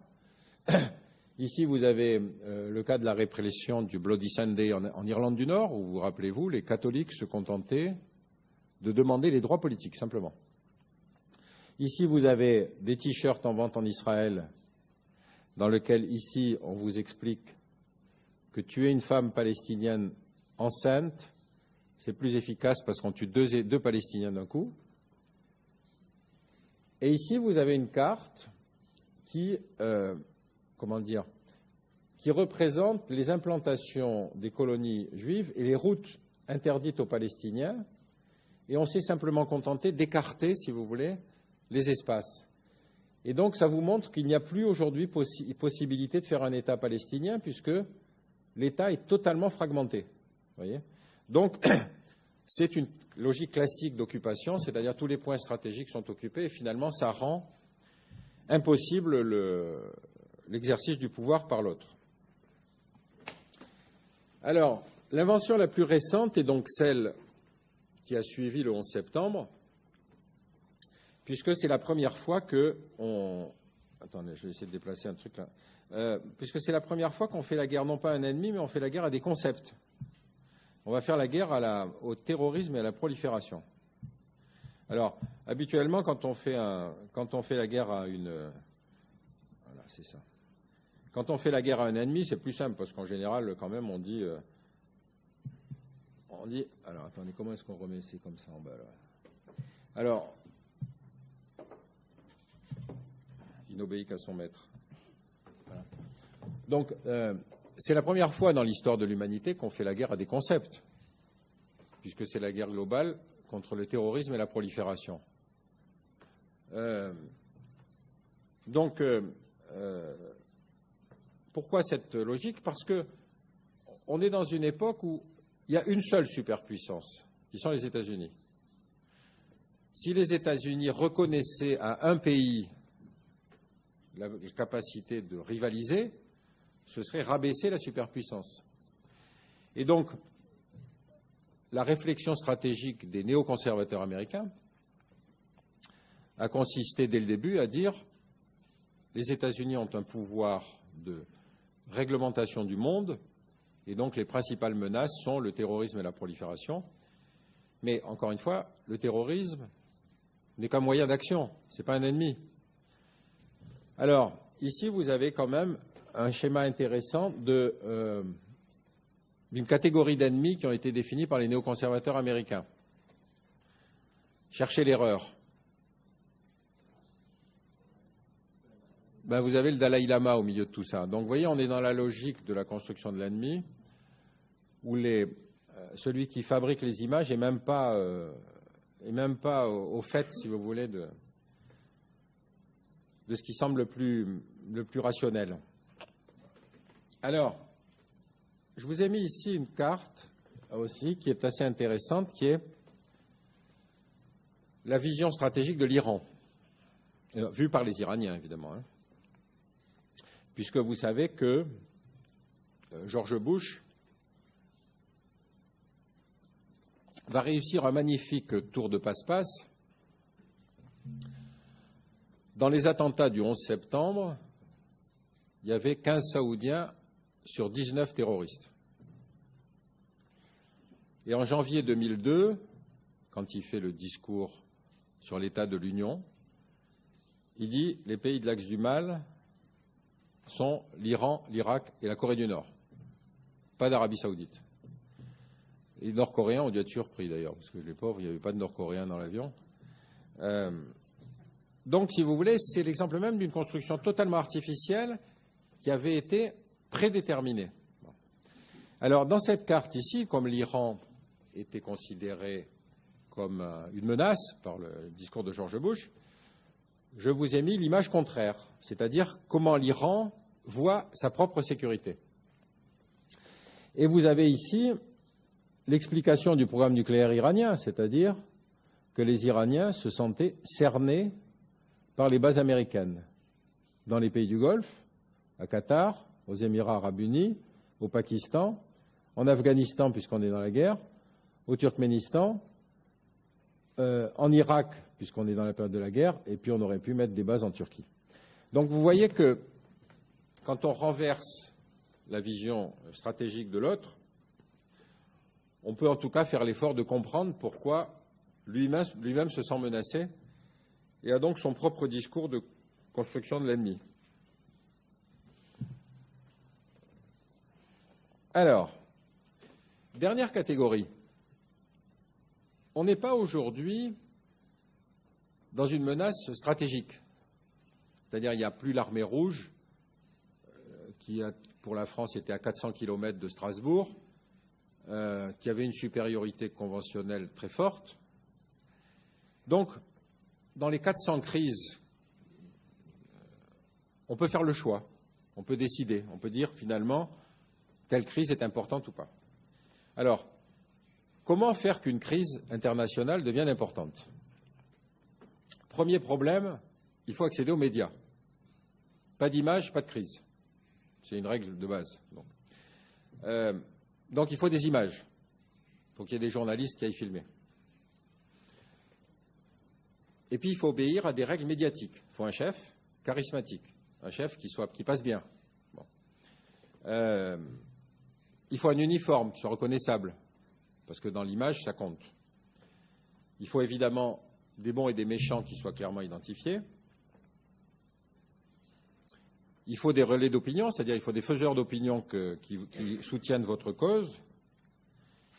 S1: Ici, vous avez le cas de la répression du Bloody Sunday en Irlande du Nord, où, vous rappelez-vous, les catholiques se contentaient de demander les droits politiques, simplement. Ici, vous avez des t-shirts en vente en Israël, dans lesquels, ici, on vous explique que tuer une femme palestinienne enceinte, c'est plus efficace parce qu'on tue deux Palestiniens d'un coup. Et ici, vous avez une carte qui représente les implantations des colonies juives et les routes interdites aux Palestiniens. Et on s'est simplement contenté d'écarter, si vous voulez, les espaces. Et donc, ça vous montre qu'il n'y a plus aujourd'hui possibilité de faire un État palestinien puisque l'État est totalement fragmenté. Vous voyez ? Donc, c'est une logique classique d'occupation, c'est-à-dire tous les points stratégiques sont occupés et finalement, ça rend impossible l'exercice du pouvoir par l'autre. Alors, l'invention la plus récente est donc celle qui a suivi le 11 septembre, puisque c'est la première fois que Attendez, je vais essayer de déplacer un truc là. Puisque c'est la première fois qu'on fait la guerre non pas à un ennemi, mais on fait la guerre à des concepts. On va faire la guerre au terrorisme et à la prolifération. Alors, habituellement, quand on fait la guerre c'est ça. Quand on fait la guerre à un ennemi, c'est plus simple, parce qu'en général, quand même, on dit... alors, attendez, comment est-ce qu'on remet c'est comme ça en bas, là? Alors, il n'obéit qu'à son maître. Voilà. Donc, c'est la première fois dans l'histoire de l'humanité qu'on fait la guerre à des concepts, puisque c'est la guerre globale contre le terrorisme et la prolifération. Donc, pourquoi cette logique? Parce qu'on est dans une époque où il y a une seule superpuissance, qui sont les États-Unis. Si les États-Unis reconnaissaient à un pays la capacité de rivaliser, ce serait rabaisser la superpuissance. Et donc, la réflexion stratégique des néoconservateurs américains a consisté dès le début à dire les États-Unis ont un pouvoir de réglementation du monde et donc les principales menaces sont le terrorisme et la prolifération. Mais encore une fois, le terrorisme n'est qu'un moyen d'action, ce n'est pas un ennemi. Alors, ici, vous avez quand même un schéma intéressant d'une catégorie d'ennemis qui ont été définis par les néoconservateurs américains. Cherchez l'erreur. Ben, vous avez le Dalai Lama au milieu de tout ça. Donc, vous voyez, on est dans la logique de la construction de l'ennemi, où celui qui fabrique les images n'est même pas au fait, si vous voulez, de ce qui semble le plus rationnel. Alors, je vous ai mis ici une carte aussi qui est assez intéressante, qui est la vision stratégique de l'Iran, vue par les Iraniens, évidemment, hein. Puisque vous savez que George Bush va réussir un magnifique tour de passe-passe. Dans les attentats du 11 septembre, il y avait 15 Saoudiens sur 19 terroristes. Et en janvier 2002, quand il fait le discours sur l'état de l'Union, il dit « Les pays de l'axe du mal sont l'Iran, l'Irak et la Corée du Nord. Pas d'Arabie saoudite. » Les Nord-Coréens ont dû être surpris d'ailleurs, parce que les pauvres, il n'y avait pas de Nord-Coréens dans l'avion. Donc, si vous voulez, c'est l'exemple même d'une construction totalement artificielle qui avait été prédéterminée. Bon. Alors, dans cette carte ici, comme l'Iran était considéré comme une menace par le discours de George Bush, je vous ai mis l'image contraire, c'est-à-dire comment l'Iran voit sa propre sécurité. Et vous avez ici l'explication du programme nucléaire iranien, c'est-à-dire que les Iraniens se sentaient cernés par les bases américaines dans les pays du Golfe, à Qatar, aux Émirats arabes unis, au Pakistan, en Afghanistan puisqu'on est dans la guerre, au Turkménistan, en Irak puisqu'on est dans la période de la guerre, et puis on aurait pu mettre des bases en Turquie. Donc vous voyez que quand on renverse la vision stratégique de l'autre, on peut en tout cas faire l'effort de comprendre pourquoi lui-même se sent menacé et a donc son propre discours de construction de l'ennemi. Alors, dernière catégorie. On n'est pas aujourd'hui dans une menace stratégique. C'est-à-dire, il n'y a plus l'armée rouge, qui pour la France était à 400 km de Strasbourg, qui avait une supériorité conventionnelle très forte. Donc, dans les 400 crises, on peut faire le choix, on peut décider, on peut dire finalement telle crise est importante ou pas. Alors, comment faire qu'une crise internationale devienne importante? Premier problème, il faut accéder aux médias. Pas d'image, pas de crise. C'est une règle de base. Donc il faut des images. Il faut qu'il y ait des journalistes qui aillent filmer. Et puis il faut obéir à des règles médiatiques. Il faut un chef charismatique, un chef qui passe bien. Bon. Il faut un uniforme qui soit reconnaissable, parce que dans l'image, ça compte. Il faut évidemment des bons et des méchants qui soient clairement identifiés. il faut des relais d'opinion, c'est-à-dire il faut des faiseurs d'opinion qui soutiennent votre cause.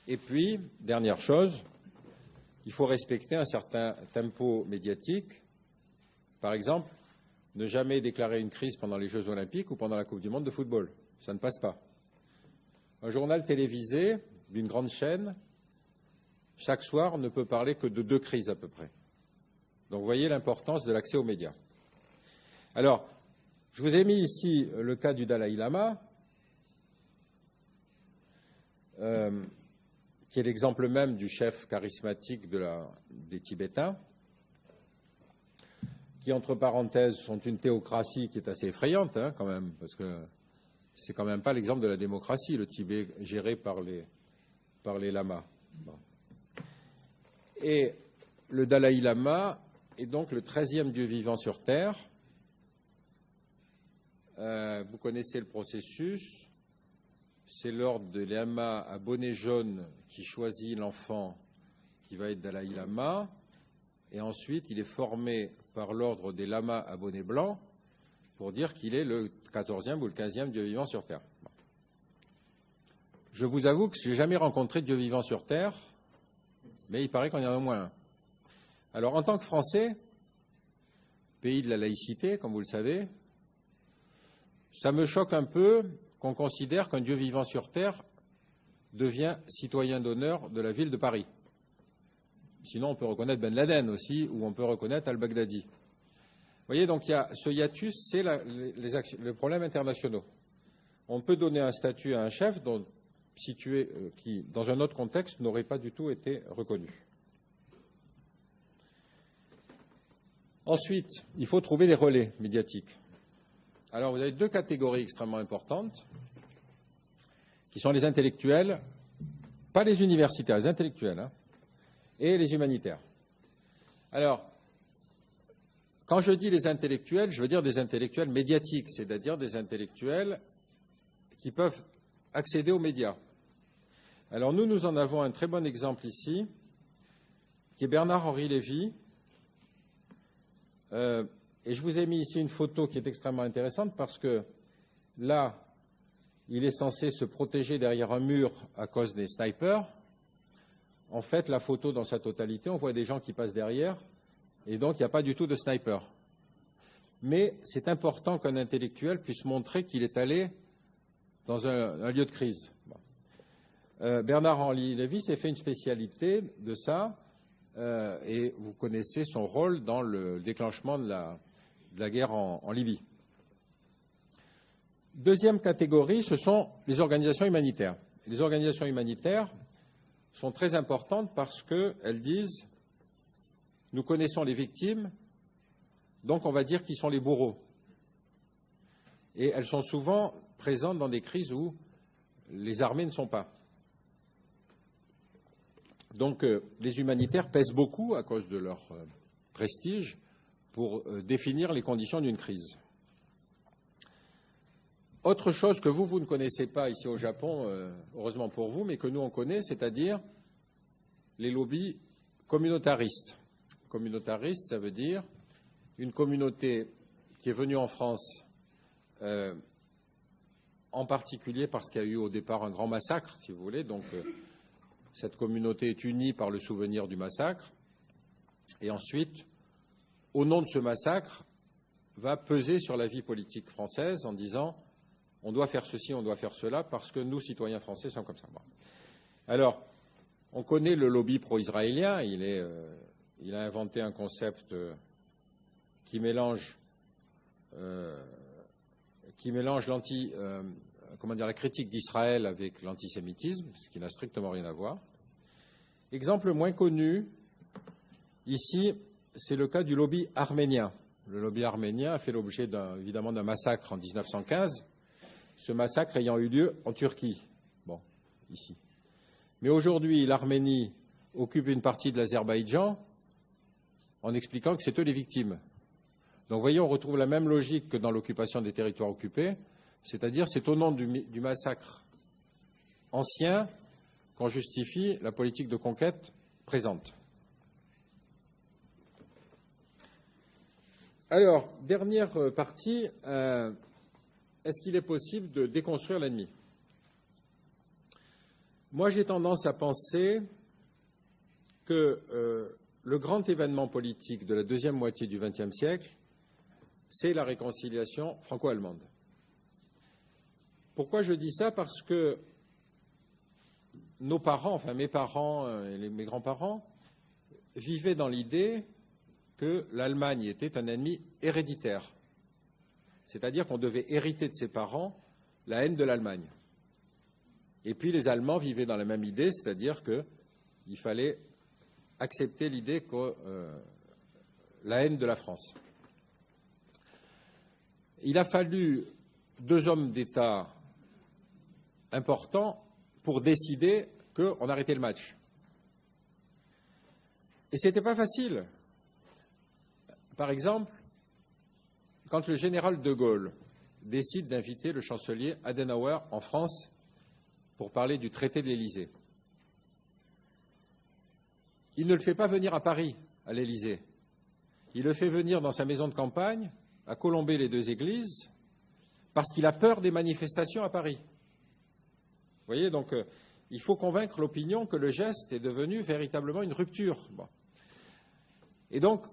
S1: Et puis, dernière chose, il faut respecter un certain tempo médiatique. Par exemple, ne jamais déclarer une crise pendant les Jeux Olympiques ou pendant la Coupe du Monde de football. Ça ne passe pas. Un journal télévisé d'une grande chaîne, chaque soir, ne peut parler que de 2 crises à peu près. Donc, vous voyez l'importance de l'accès aux médias. Alors, je vous ai mis ici le cas du Dalai Lama, qui est l'exemple même du chef charismatique des Tibétains, qui, entre parenthèses, sont une théocratie qui est assez effrayante, hein, quand même, parce que c'est quand même pas l'exemple de la démocratie, le Tibet géré par les lamas. Bon. Et le Dalai Lama est donc le 13e dieu vivant sur Terre. Vous connaissez le processus. C'est l'ordre de Lama à bonnet jaune qui choisit l'enfant qui va être Dalai Lama. Et ensuite, il est formé par l'ordre des lamas à bonnet blanc pour dire qu'il est le 14e ou le 15e dieu vivant sur Terre. Bon. Je vous avoue que je n'ai jamais rencontré de dieu vivant sur Terre, mais il paraît qu'il y en a au moins un. Alors, en tant que Français, pays de la laïcité, comme vous le savez, ça me choque un peu qu'on considère qu'un dieu vivant sur Terre devient citoyen d'honneur de la ville de Paris. Sinon, on peut reconnaître Ben Laden aussi, ou on peut reconnaître al-Baghdadi. Vous voyez, donc il y a ce hiatus, c'est les problèmes internationaux. On peut donner un statut à un chef qui, dans un autre contexte, n'aurait pas du tout été reconnu. Ensuite, il faut trouver des relais médiatiques. Alors, vous avez 2 catégories extrêmement importantes, qui sont les intellectuels, pas les universitaires, les intellectuels, hein, et les humanitaires. Alors, quand je dis les intellectuels, je veux dire des intellectuels médiatiques, c'est-à-dire des intellectuels qui peuvent accéder aux médias. Alors, nous en avons un très bon exemple ici, qui est Bernard-Henri Lévy. Et je vous ai mis ici une photo qui est extrêmement intéressante parce que là, il est censé se protéger derrière un mur à cause des snipers. En fait, la photo dans sa totalité, on voit des gens qui passent derrière et donc il n'y a pas du tout de sniper. Mais c'est important qu'un intellectuel puisse montrer qu'il est allé dans un lieu de crise. Bon. Bernard-Henri Lévy s'est fait une spécialité de ça et vous connaissez son rôle dans le déclenchement de la guerre en Libye. Deuxième catégorie, ce sont les organisations humanitaires. Les organisations humanitaires sont très importantes parce qu'elles disent « nous connaissons les victimes, donc on va dire qui sont les bourreaux ». Et elles sont souvent présentes dans des crises où les armées ne sont pas. Donc les humanitaires pèsent beaucoup à cause de leur prestige pour définir les conditions d'une crise. Autre chose que vous ne connaissez pas ici au Japon, heureusement pour vous, mais que nous on connaît, c'est-à-dire les lobbies communautaristes. Communautariste, ça veut dire une communauté qui est venue en France, en particulier parce qu'il y a eu au départ un grand massacre, si vous voulez. Donc cette communauté est unie par le souvenir du massacre. Et ensuite, au nom de ce massacre, va peser sur la vie politique française en disant on doit faire ceci, on doit faire cela, parce que nous, citoyens français, sommes comme ça. Bon. Alors, on connaît le lobby pro-israélien. Il a inventé un concept qui mélange la critique d'Israël avec l'antisémitisme, ce qui n'a strictement rien à voir. Exemple moins connu, ici, c'est le cas du lobby arménien. Le lobby arménien a fait l'objet évidemment d'un massacre en 1915, ce massacre ayant eu lieu en Turquie, bon, ici. Mais aujourd'hui, l'Arménie occupe une partie de l'Azerbaïdjan en expliquant que c'est eux les victimes. Donc, vous voyez, on retrouve la même logique que dans l'occupation des territoires occupés, c'est-à-dire c'est au nom du massacre ancien qu'on justifie la politique de conquête présente. Alors, dernière partie, est-ce qu'il est possible de déconstruire l'ennemi? Moi, j'ai tendance à penser que le grand événement politique de la deuxième moitié du XXe siècle, c'est la réconciliation franco-allemande. Pourquoi je dis ça? Parce que nos parents, enfin mes parents et mes grands-parents, vivaient dans l'idée que l'Allemagne était un ennemi héréditaire. C'est-à-dire qu'on devait hériter de ses parents la haine de l'Allemagne. Et puis les Allemands vivaient dans la même idée, c'est-à-dire qu'il fallait accepter l'idée que la haine de la France. Il a fallu deux hommes d'État importants pour décider qu'on arrêtait le match. Et ce n'était pas facile. Par exemple, quand le général de Gaulle décide d'inviter le chancelier Adenauer en France pour parler du traité de l'Élysée, il ne le fait pas venir à Paris, à l'Élysée. Il le fait venir dans sa maison de campagne, à Colombey-les-Deux-Églises, parce qu'il a peur des manifestations à Paris. Vous voyez, donc il faut convaincre l'opinion que le geste est devenu véritablement une rupture. Bon. Et donc,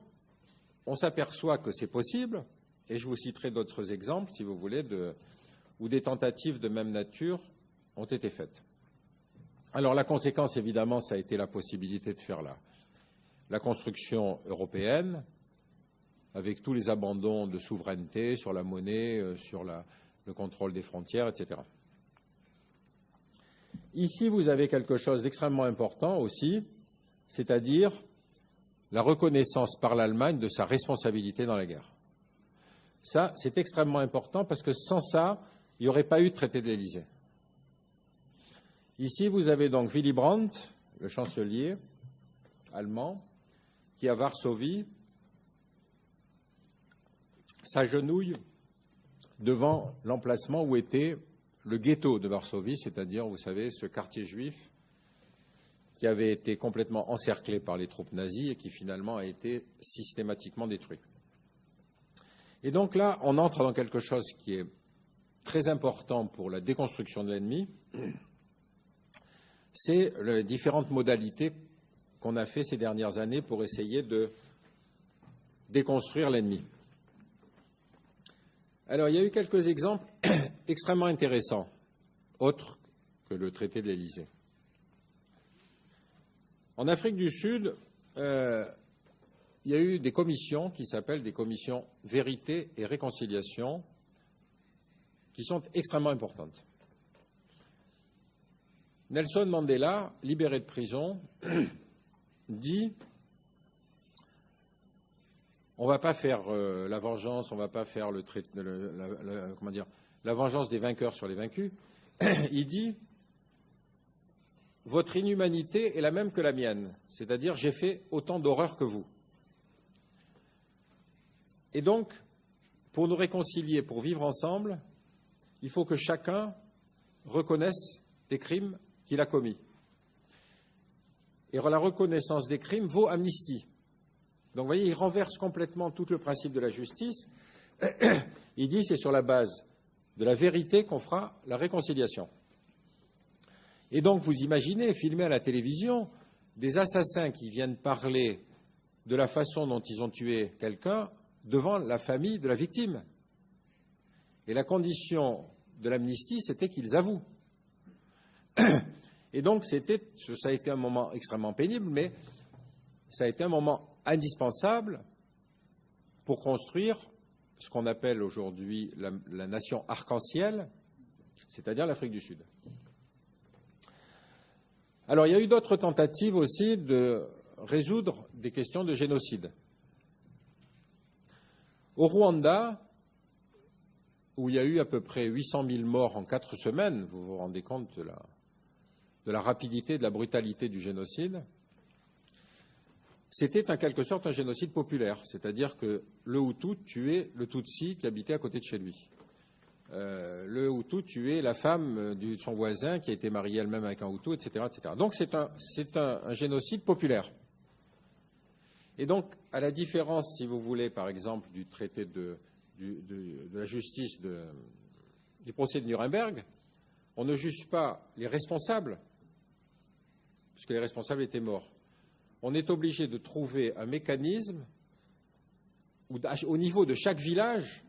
S1: on s'aperçoit que c'est possible, et je vous citerai d'autres exemples, si vous voulez, où des tentatives de même nature ont été faites. Alors la conséquence, évidemment, ça a été la possibilité de faire la construction européenne, avec tous les abandons de souveraineté sur la monnaie, sur le contrôle des frontières, etc. Ici, vous avez quelque chose d'extrêmement important aussi, c'est-à-dire la reconnaissance par l'Allemagne de sa responsabilité dans la guerre. Ça, c'est extrêmement important parce que sans ça, il n'y aurait pas eu de traité de l'Élysée. Ici, vous avez donc Willy Brandt, le chancelier allemand, qui à Varsovie s'agenouille devant l'emplacement où était le ghetto de Varsovie, c'est-à-dire, vous savez, ce quartier juif qui avait été complètement encerclé par les troupes nazies et qui finalement a été systématiquement détruit. Et donc là, on entre dans quelque chose qui est très important pour la déconstruction de l'ennemi, c'est les différentes modalités qu'on a fait ces dernières années pour essayer de déconstruire l'ennemi. Alors, il y a eu quelques exemples extrêmement intéressants, autres que le traité de l'Élysée. En Afrique du Sud, il y a eu des commissions qui s'appellent des commissions vérité et réconciliation, qui sont extrêmement importantes. Nelson Mandela, libéré de prison, dit on ne va pas faire la vengeance, on ne va pas faire la vengeance des vainqueurs sur les vaincus. Il dit votre inhumanité est la même que la mienne, c'est-à-dire j'ai fait autant d'horreurs que vous. Et donc, pour nous réconcilier, pour vivre ensemble, il faut que chacun reconnaisse les crimes qu'il a commis. Et la reconnaissance des crimes vaut amnistie. Donc, vous voyez, il renverse complètement tout le principe de la justice. Il dit c'est sur la base de la vérité qu'on fera la réconciliation. Et donc, vous imaginez, filmé à la télévision, des assassins qui viennent parler de la façon dont ils ont tué quelqu'un devant la famille de la victime. Et la condition de l'amnistie, c'était qu'ils avouent. Et donc, ça a été un moment extrêmement pénible, mais ça a été un moment indispensable pour construire ce qu'on appelle aujourd'hui la nation arc-en-ciel, c'est-à-dire l'Afrique du Sud. Alors, il y a eu d'autres tentatives aussi de résoudre des questions de génocide. Au Rwanda, où il y a eu à peu près 800 000 morts en 4 semaines, vous vous rendez compte de la rapidité, de la brutalité du génocide, c'était en quelque sorte un génocide populaire, c'est-à-dire que le Hutu tuait le Tutsi qui habitait à côté de chez lui. Le Hutu tuait la femme de son voisin qui a été mariée elle-même avec un Hutu, etc., etc. Donc c'est un génocide populaire. Et donc, à la différence, si vous voulez, par exemple, du traité de la justice les procès de Nuremberg, on ne juge pas les responsables, puisque les responsables étaient morts. On est obligé de trouver un mécanisme où, au niveau de chaque village,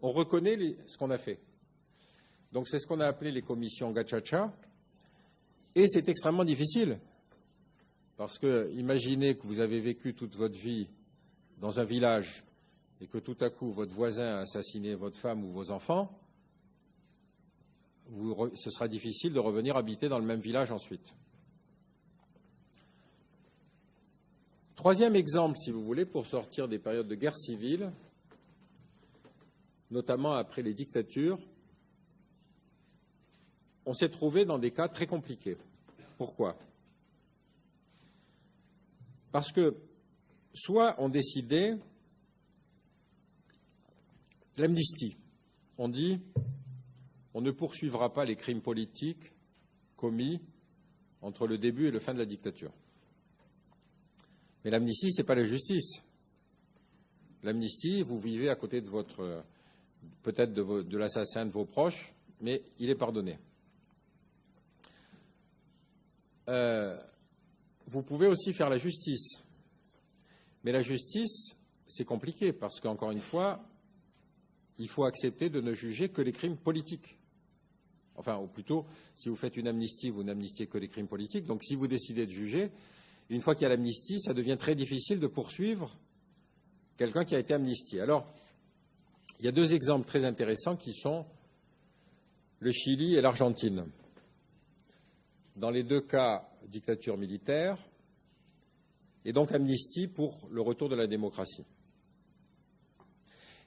S1: on reconnaît ce qu'on a fait. Donc c'est ce qu'on a appelé les commissions Gacaca, et c'est extrêmement difficile, parce que imaginez que vous avez vécu toute votre vie dans un village et que tout à coup votre voisin a assassiné votre femme ou vos enfants, ce sera difficile de revenir habiter dans le même village ensuite. Troisième exemple, si vous voulez, pour sortir des périodes de guerre civile, notamment après les dictatures, on s'est trouvé dans des cas très compliqués. Pourquoi? Parce que soit on décidait l'amnistie. On dit on ne poursuivra pas les crimes politiques commis entre le début et la fin de la dictature. Mais l'amnistie, ce n'est pas la justice. L'amnistie, vous vivez à côté de votre, peut-être de l'assassin de vos proches, mais il est pardonné. Vous pouvez aussi faire la justice. Mais la justice, c'est compliqué parce qu'encore une fois, il faut accepter de ne juger que les crimes politiques. Enfin, ou plutôt, si vous faites une amnistie, vous n'amnistiez que les crimes politiques. Donc, si vous décidez de juger, une fois qu'il y a l'amnistie, ça devient très difficile de poursuivre quelqu'un qui a été amnistié. Alors, il y a deux exemples très intéressants qui sont le Chili et l'Argentine. Dans les deux cas, dictature militaire, et donc amnistie pour le retour de la démocratie.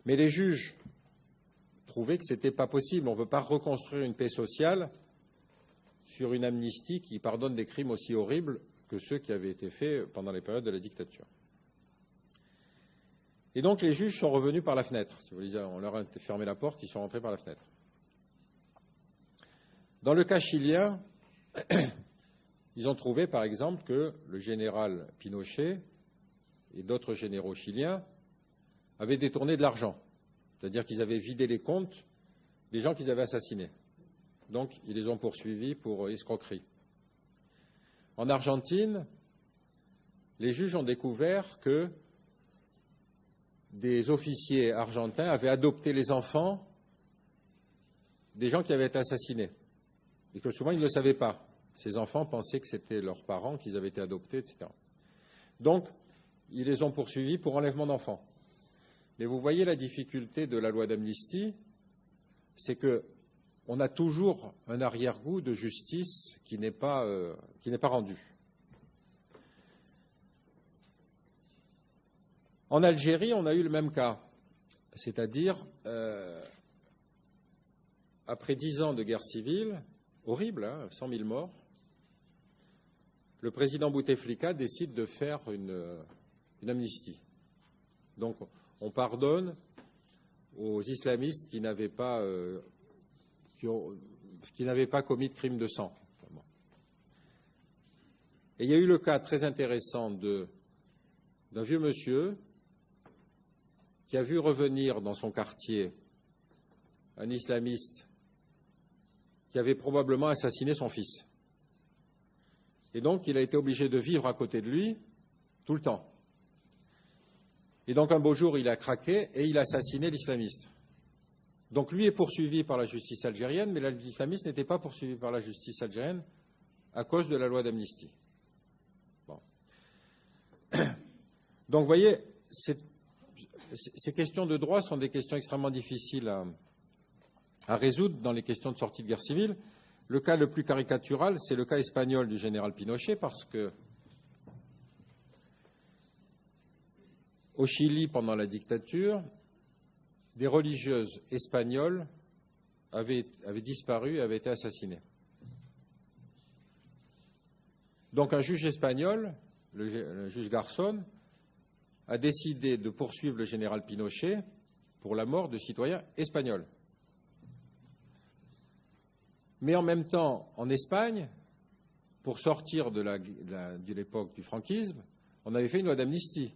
S1: Mais les juges trouvaient que ce n'était pas possible. On ne peut pas reconstruire une paix sociale sur une amnistie qui pardonne des crimes aussi horribles que ceux qui avaient été faits pendant les périodes de la dictature. Et donc les juges sont revenus par la fenêtre. Si vous voulez, on leur a fermé la porte, ils sont rentrés par la fenêtre. Dans le cas chilien, ils ont trouvé, par exemple, que le général Pinochet et d'autres généraux chiliens avaient détourné de l'argent. C'est-à-dire qu'ils avaient vidé les comptes des gens qu'ils avaient assassinés. Donc, ils les ont poursuivis pour escroquerie. En Argentine, les juges ont découvert que des officiers argentins avaient adopté les enfants des gens qui avaient été assassinés. Et que souvent, ils ne le savaient pas. Ces enfants pensaient que c'était leurs parents, qu'ils avaient été adoptés, etc. Donc, ils les ont poursuivis pour enlèvement d'enfants. Mais vous voyez la difficulté de la loi d'amnistie, c'est qu'on a toujours un arrière-goût de justice qui n'est pas rendu. En Algérie, on a eu le même cas, c'est-à-dire après 10 ans de guerre civile, horrible, 100 000 morts, le président Bouteflika décide de faire une amnistie. Donc, on pardonne aux islamistes qui n'avaient pas commis de crime de sang. Bon. Et il y a eu le cas très intéressant d'un vieux monsieur qui a vu revenir dans son quartier un islamiste qui avait probablement assassiné son fils. Et donc, il a été obligé de vivre à côté de lui tout le temps. Et donc, un beau jour, il a craqué et il a assassiné l'islamiste. Donc, lui est poursuivi par la justice algérienne, mais l'islamiste n'était pas poursuivi par la justice algérienne à cause de la loi d'amnistie. Bon. Donc, vous voyez, ces questions de droit sont des questions extrêmement difficiles à résoudre dans les questions de sortie de guerre civile. Le cas le plus caricatural, c'est le cas espagnol du général Pinochet, parce que au Chili, pendant la dictature, des religieuses espagnoles avaient disparu et avaient été assassinées. Donc un juge espagnol, le juge Garzón, a décidé de poursuivre le général Pinochet pour la mort de citoyens espagnols. Mais en même temps, en Espagne, pour sortir de l'époque du franquisme, on avait fait une loi d'amnistie.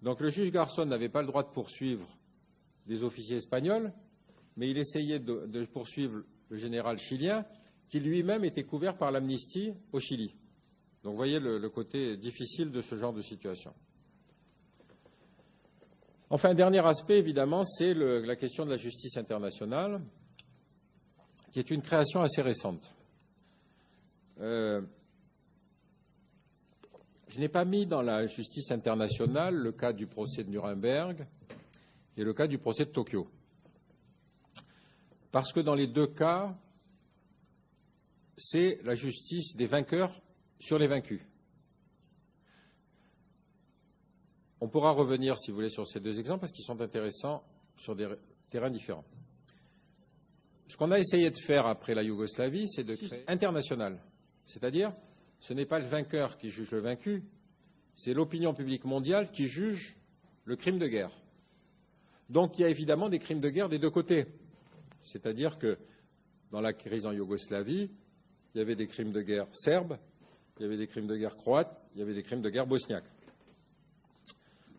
S1: Donc le juge Garzón n'avait pas le droit de poursuivre des officiers espagnols, mais il essayait de poursuivre le général chilien qui lui-même était couvert par l'amnistie au Chili. Donc vous voyez le côté difficile de ce genre de situation. Enfin, un dernier aspect, évidemment, c'est la question de la justice internationale, qui est une création assez récente. Je n'ai pas mis dans la justice internationale le cas du procès de Nuremberg et le cas du procès de Tokyo. Parce que dans les deux cas, c'est la justice des vainqueurs sur les vaincus. On pourra revenir, si vous voulez, sur ces deux exemples parce qu'ils sont intéressants sur des terrains différents. Ce qu'on a essayé de faire après la Yougoslavie, c'est de créer international. C'est-à-dire, ce n'est pas le vainqueur qui juge le vaincu, c'est l'opinion publique mondiale qui juge le crime de guerre. Donc il y a évidemment des crimes de guerre des deux côtés. C'est-à-dire que dans la crise en Yougoslavie, il y avait des crimes de guerre serbes, il y avait des crimes de guerre croates, il y avait des crimes de guerre bosniaques.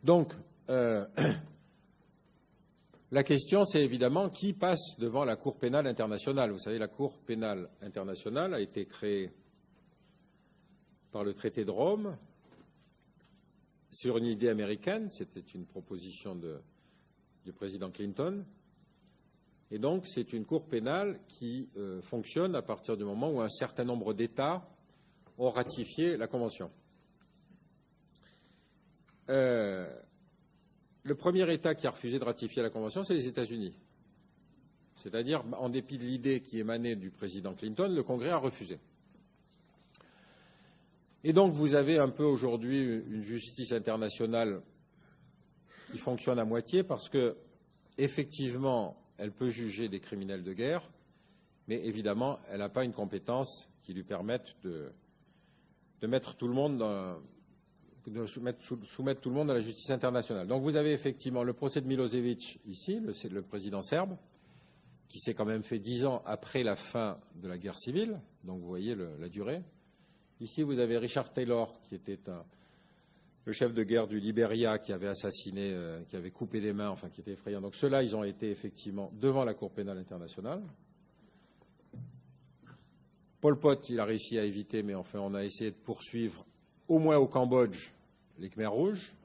S1: Donc, la question, c'est évidemment qui passe devant la Cour pénale internationale. Vous savez, la Cour pénale internationale a été créée par le traité de Rome sur une idée américaine. C'était une proposition du président Clinton. Et donc, c'est une cour pénale qui fonctionne à partir du moment où un certain nombre d'États ont ratifié la Convention. Le premier État qui a refusé de ratifier la Convention, c'est les États-Unis. C'est-à-dire, en dépit de l'idée qui émanait du président Clinton, le Congrès a refusé. Et donc, vous avez un peu aujourd'hui une justice internationale qui fonctionne à moitié parce que, effectivement, elle peut juger des criminels de guerre, mais évidemment, elle n'a pas une compétence qui lui permette de mettre tout le monde soumettre tout le monde à la justice internationale. Donc vous avez effectivement le procès de Milosevic ici, le président serbe, qui s'est quand même fait 10 ans après la fin de la guerre civile, donc vous voyez la durée. Ici, vous avez Richard Taylor, qui était le chef de guerre du Libéria, qui avait assassiné, qui avait coupé des mains, enfin qui était effrayant. Donc ceux-là, ils ont été effectivement devant la Cour pénale internationale. Pol Pot, il a réussi à éviter, mais enfin, on a essayé de poursuivre, au moins au Cambodge, les Khmers rouges.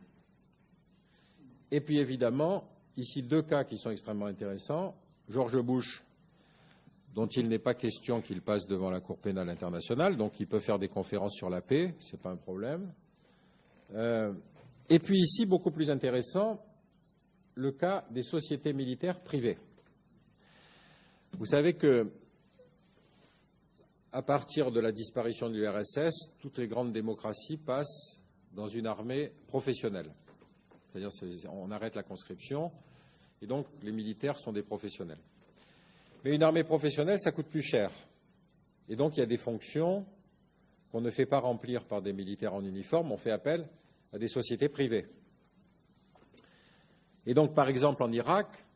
S1: Et puis évidemment, ici, deux cas qui sont extrêmement intéressants. George Bush, dont il n'est pas question qu'il passe devant la Cour pénale internationale, donc il peut faire des conférences sur la paix, ce n'est pas un problème. Et puis ici, beaucoup plus intéressant, le cas des sociétés militaires privées. Vous savez que, à partir de la disparition de l'URSS, toutes les grandes démocraties passent dans une armée professionnelle. C'est-à-dire on arrête la conscription et donc les militaires sont des professionnels. Mais une armée professionnelle, ça coûte plus cher. Et donc il y a des fonctions qu'on ne fait pas remplir par des militaires en uniforme, on fait appel à des sociétés privées. Et donc, par exemple, en Irak,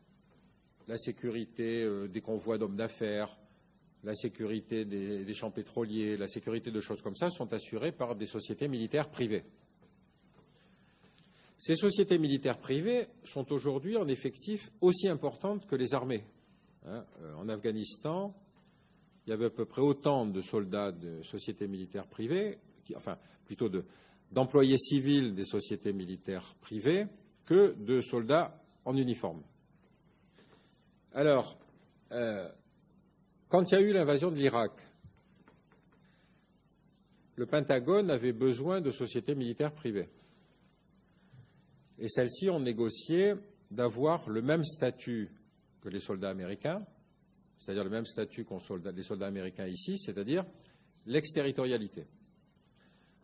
S1: la sécurité des convois d'hommes d'affaires, la sécurité des champs pétroliers, la sécurité de choses comme ça sont assurées par des sociétés militaires privées. Ces sociétés militaires privées sont aujourd'hui en effectif aussi importantes que les armées. En Afghanistan, il y avait à peu près autant de soldats de sociétés militaires privées, enfin plutôt d'employés civils des sociétés militaires privées que de soldats en uniforme. Alors, quand il y a eu l'invasion de l'Irak, le Pentagone avait besoin de sociétés militaires privées. Et celles-ci ont négocié d'avoir le même statut que les soldats américains, c'est-à-dire le même statut qu'ont les soldats américains ici, c'est-à-dire l'exterritorialité.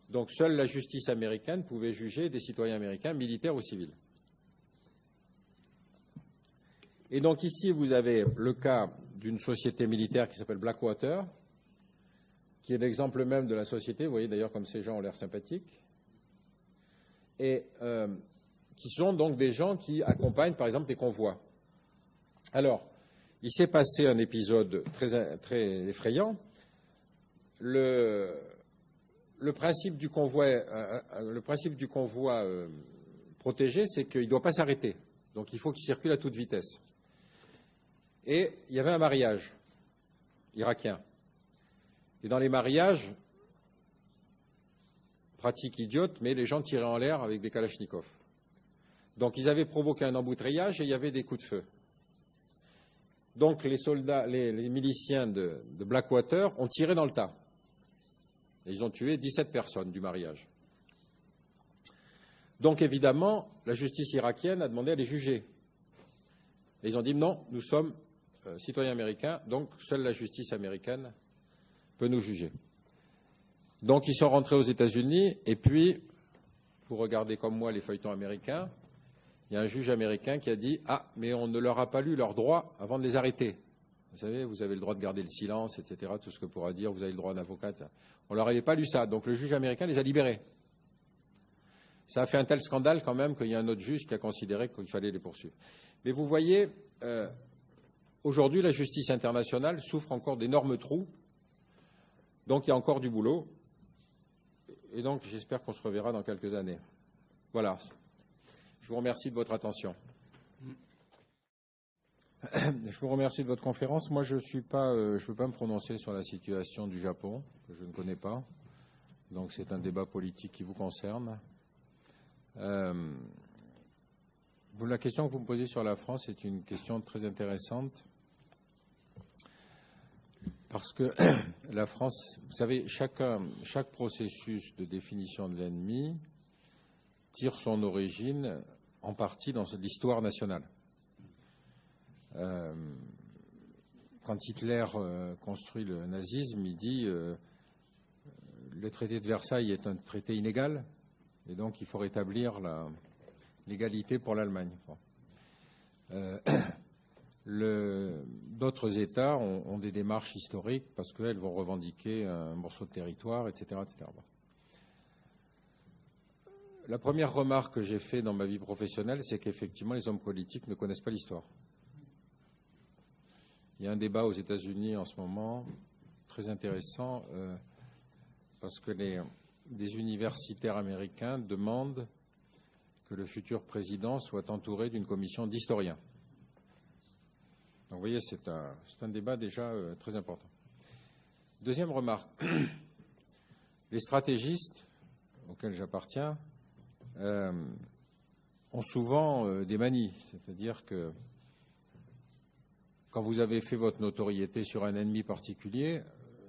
S1: Donc seule la justice américaine pouvait juger des citoyens américains, militaires ou civils. Et donc ici, vous avez le cas d'une société militaire qui s'appelle Blackwater, qui est l'exemple même de la société. Vous voyez d'ailleurs comme ces gens ont l'air sympathiques. Et qui sont donc des gens qui accompagnent, par exemple, des convois. Alors, il s'est passé un épisode très effrayant. Le principe du convoi protégé, c'est qu'il ne doit pas s'arrêter. Donc il faut qu'il circule à toute vitesse. Et il y avait un mariage irakien. Et dans les mariages, pratique idiote, mais les gens tiraient en l'air avec des kalachnikovs. Donc ils avaient provoqué un embouteillage et il y avait des coups de feu. Donc les soldats, les miliciens de Blackwater ont tiré dans le tas. Et ils ont tué 17 personnes du mariage. Donc évidemment, la justice irakienne a demandé à les juger. Et ils ont dit non, nous sommes citoyens américains, donc seule la justice américaine peut nous juger. Donc ils sont rentrés aux États-Unis et puis, vous regardez comme moi les feuilletons américains, il y a un juge américain qui a dit « Ah, mais on ne leur a pas lu leurs droits avant de les arrêter. Vous savez, vous avez le droit de garder le silence, etc., tout ce que pourra dire, vous avez le droit d'un avocat. On ne leur avait pas lu ça, donc le juge américain les a libérés. Ça a fait un tel scandale quand même qu'il y a un autre juge qui a considéré qu'il fallait les poursuivre. Mais vous voyez, aujourd'hui, la justice internationale souffre encore d'énormes trous, donc il y a encore du boulot. Et donc, j'espère qu'on se reverra dans quelques années. Voilà. Je vous remercie de votre attention. Je vous remercie de votre conférence. Moi, je veux pas me prononcer sur la situation du Japon, que je ne connais pas. Donc, c'est un débat politique qui vous concerne. La question que vous me posez sur la France est une question très intéressante. Parce que la France, vous savez, chaque processus de définition de l'ennemi tire son origine en partie dans l'histoire nationale. Quand Hitler construit le nazisme, il dit le traité de Versailles est un traité inégal et donc il faut rétablir l'égalité pour l'Allemagne. Bon. D'autres États ont des démarches historiques parce qu'elles vont revendiquer un morceau de territoire, etc. etc. Bon. La première remarque que j'ai faite dans ma vie professionnelle, c'est qu'effectivement, les hommes politiques ne connaissent pas l'histoire. Il y a un débat aux États-Unis en ce moment très intéressant parce que des universitaires américains demandent que le futur président soit entouré d'une commission d'historiens. Donc, vous voyez, c'est un débat déjà très important. Deuxième remarque, les stratégistes auxquels j'appartiens ont souvent des manies, c'est-à-dire que quand vous avez fait votre notoriété sur un ennemi particulier,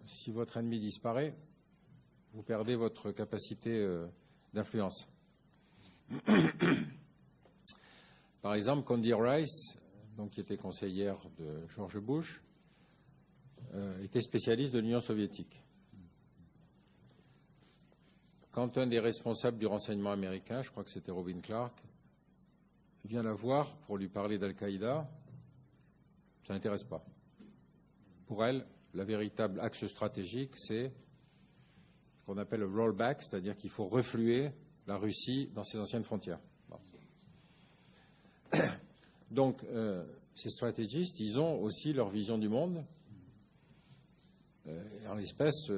S1: si votre ennemi disparaît, vous perdez votre capacité d'influence. Par exemple, Condi Rice, donc, qui était conseillère de George Bush, était spécialiste de l'Union soviétique. Quand un des responsables du renseignement américain, je crois que c'était Robin Clark, vient la voir pour lui parler d'Al-Qaïda, ça n'intéresse pas. Pour elle, la véritable axe stratégique, c'est ce qu'on appelle le rollback, c'est-à-dire qu'il faut refluer la Russie dans ses anciennes frontières. Bon. Donc, ces stratégistes, ils ont aussi leur vision du monde. En l'espèce,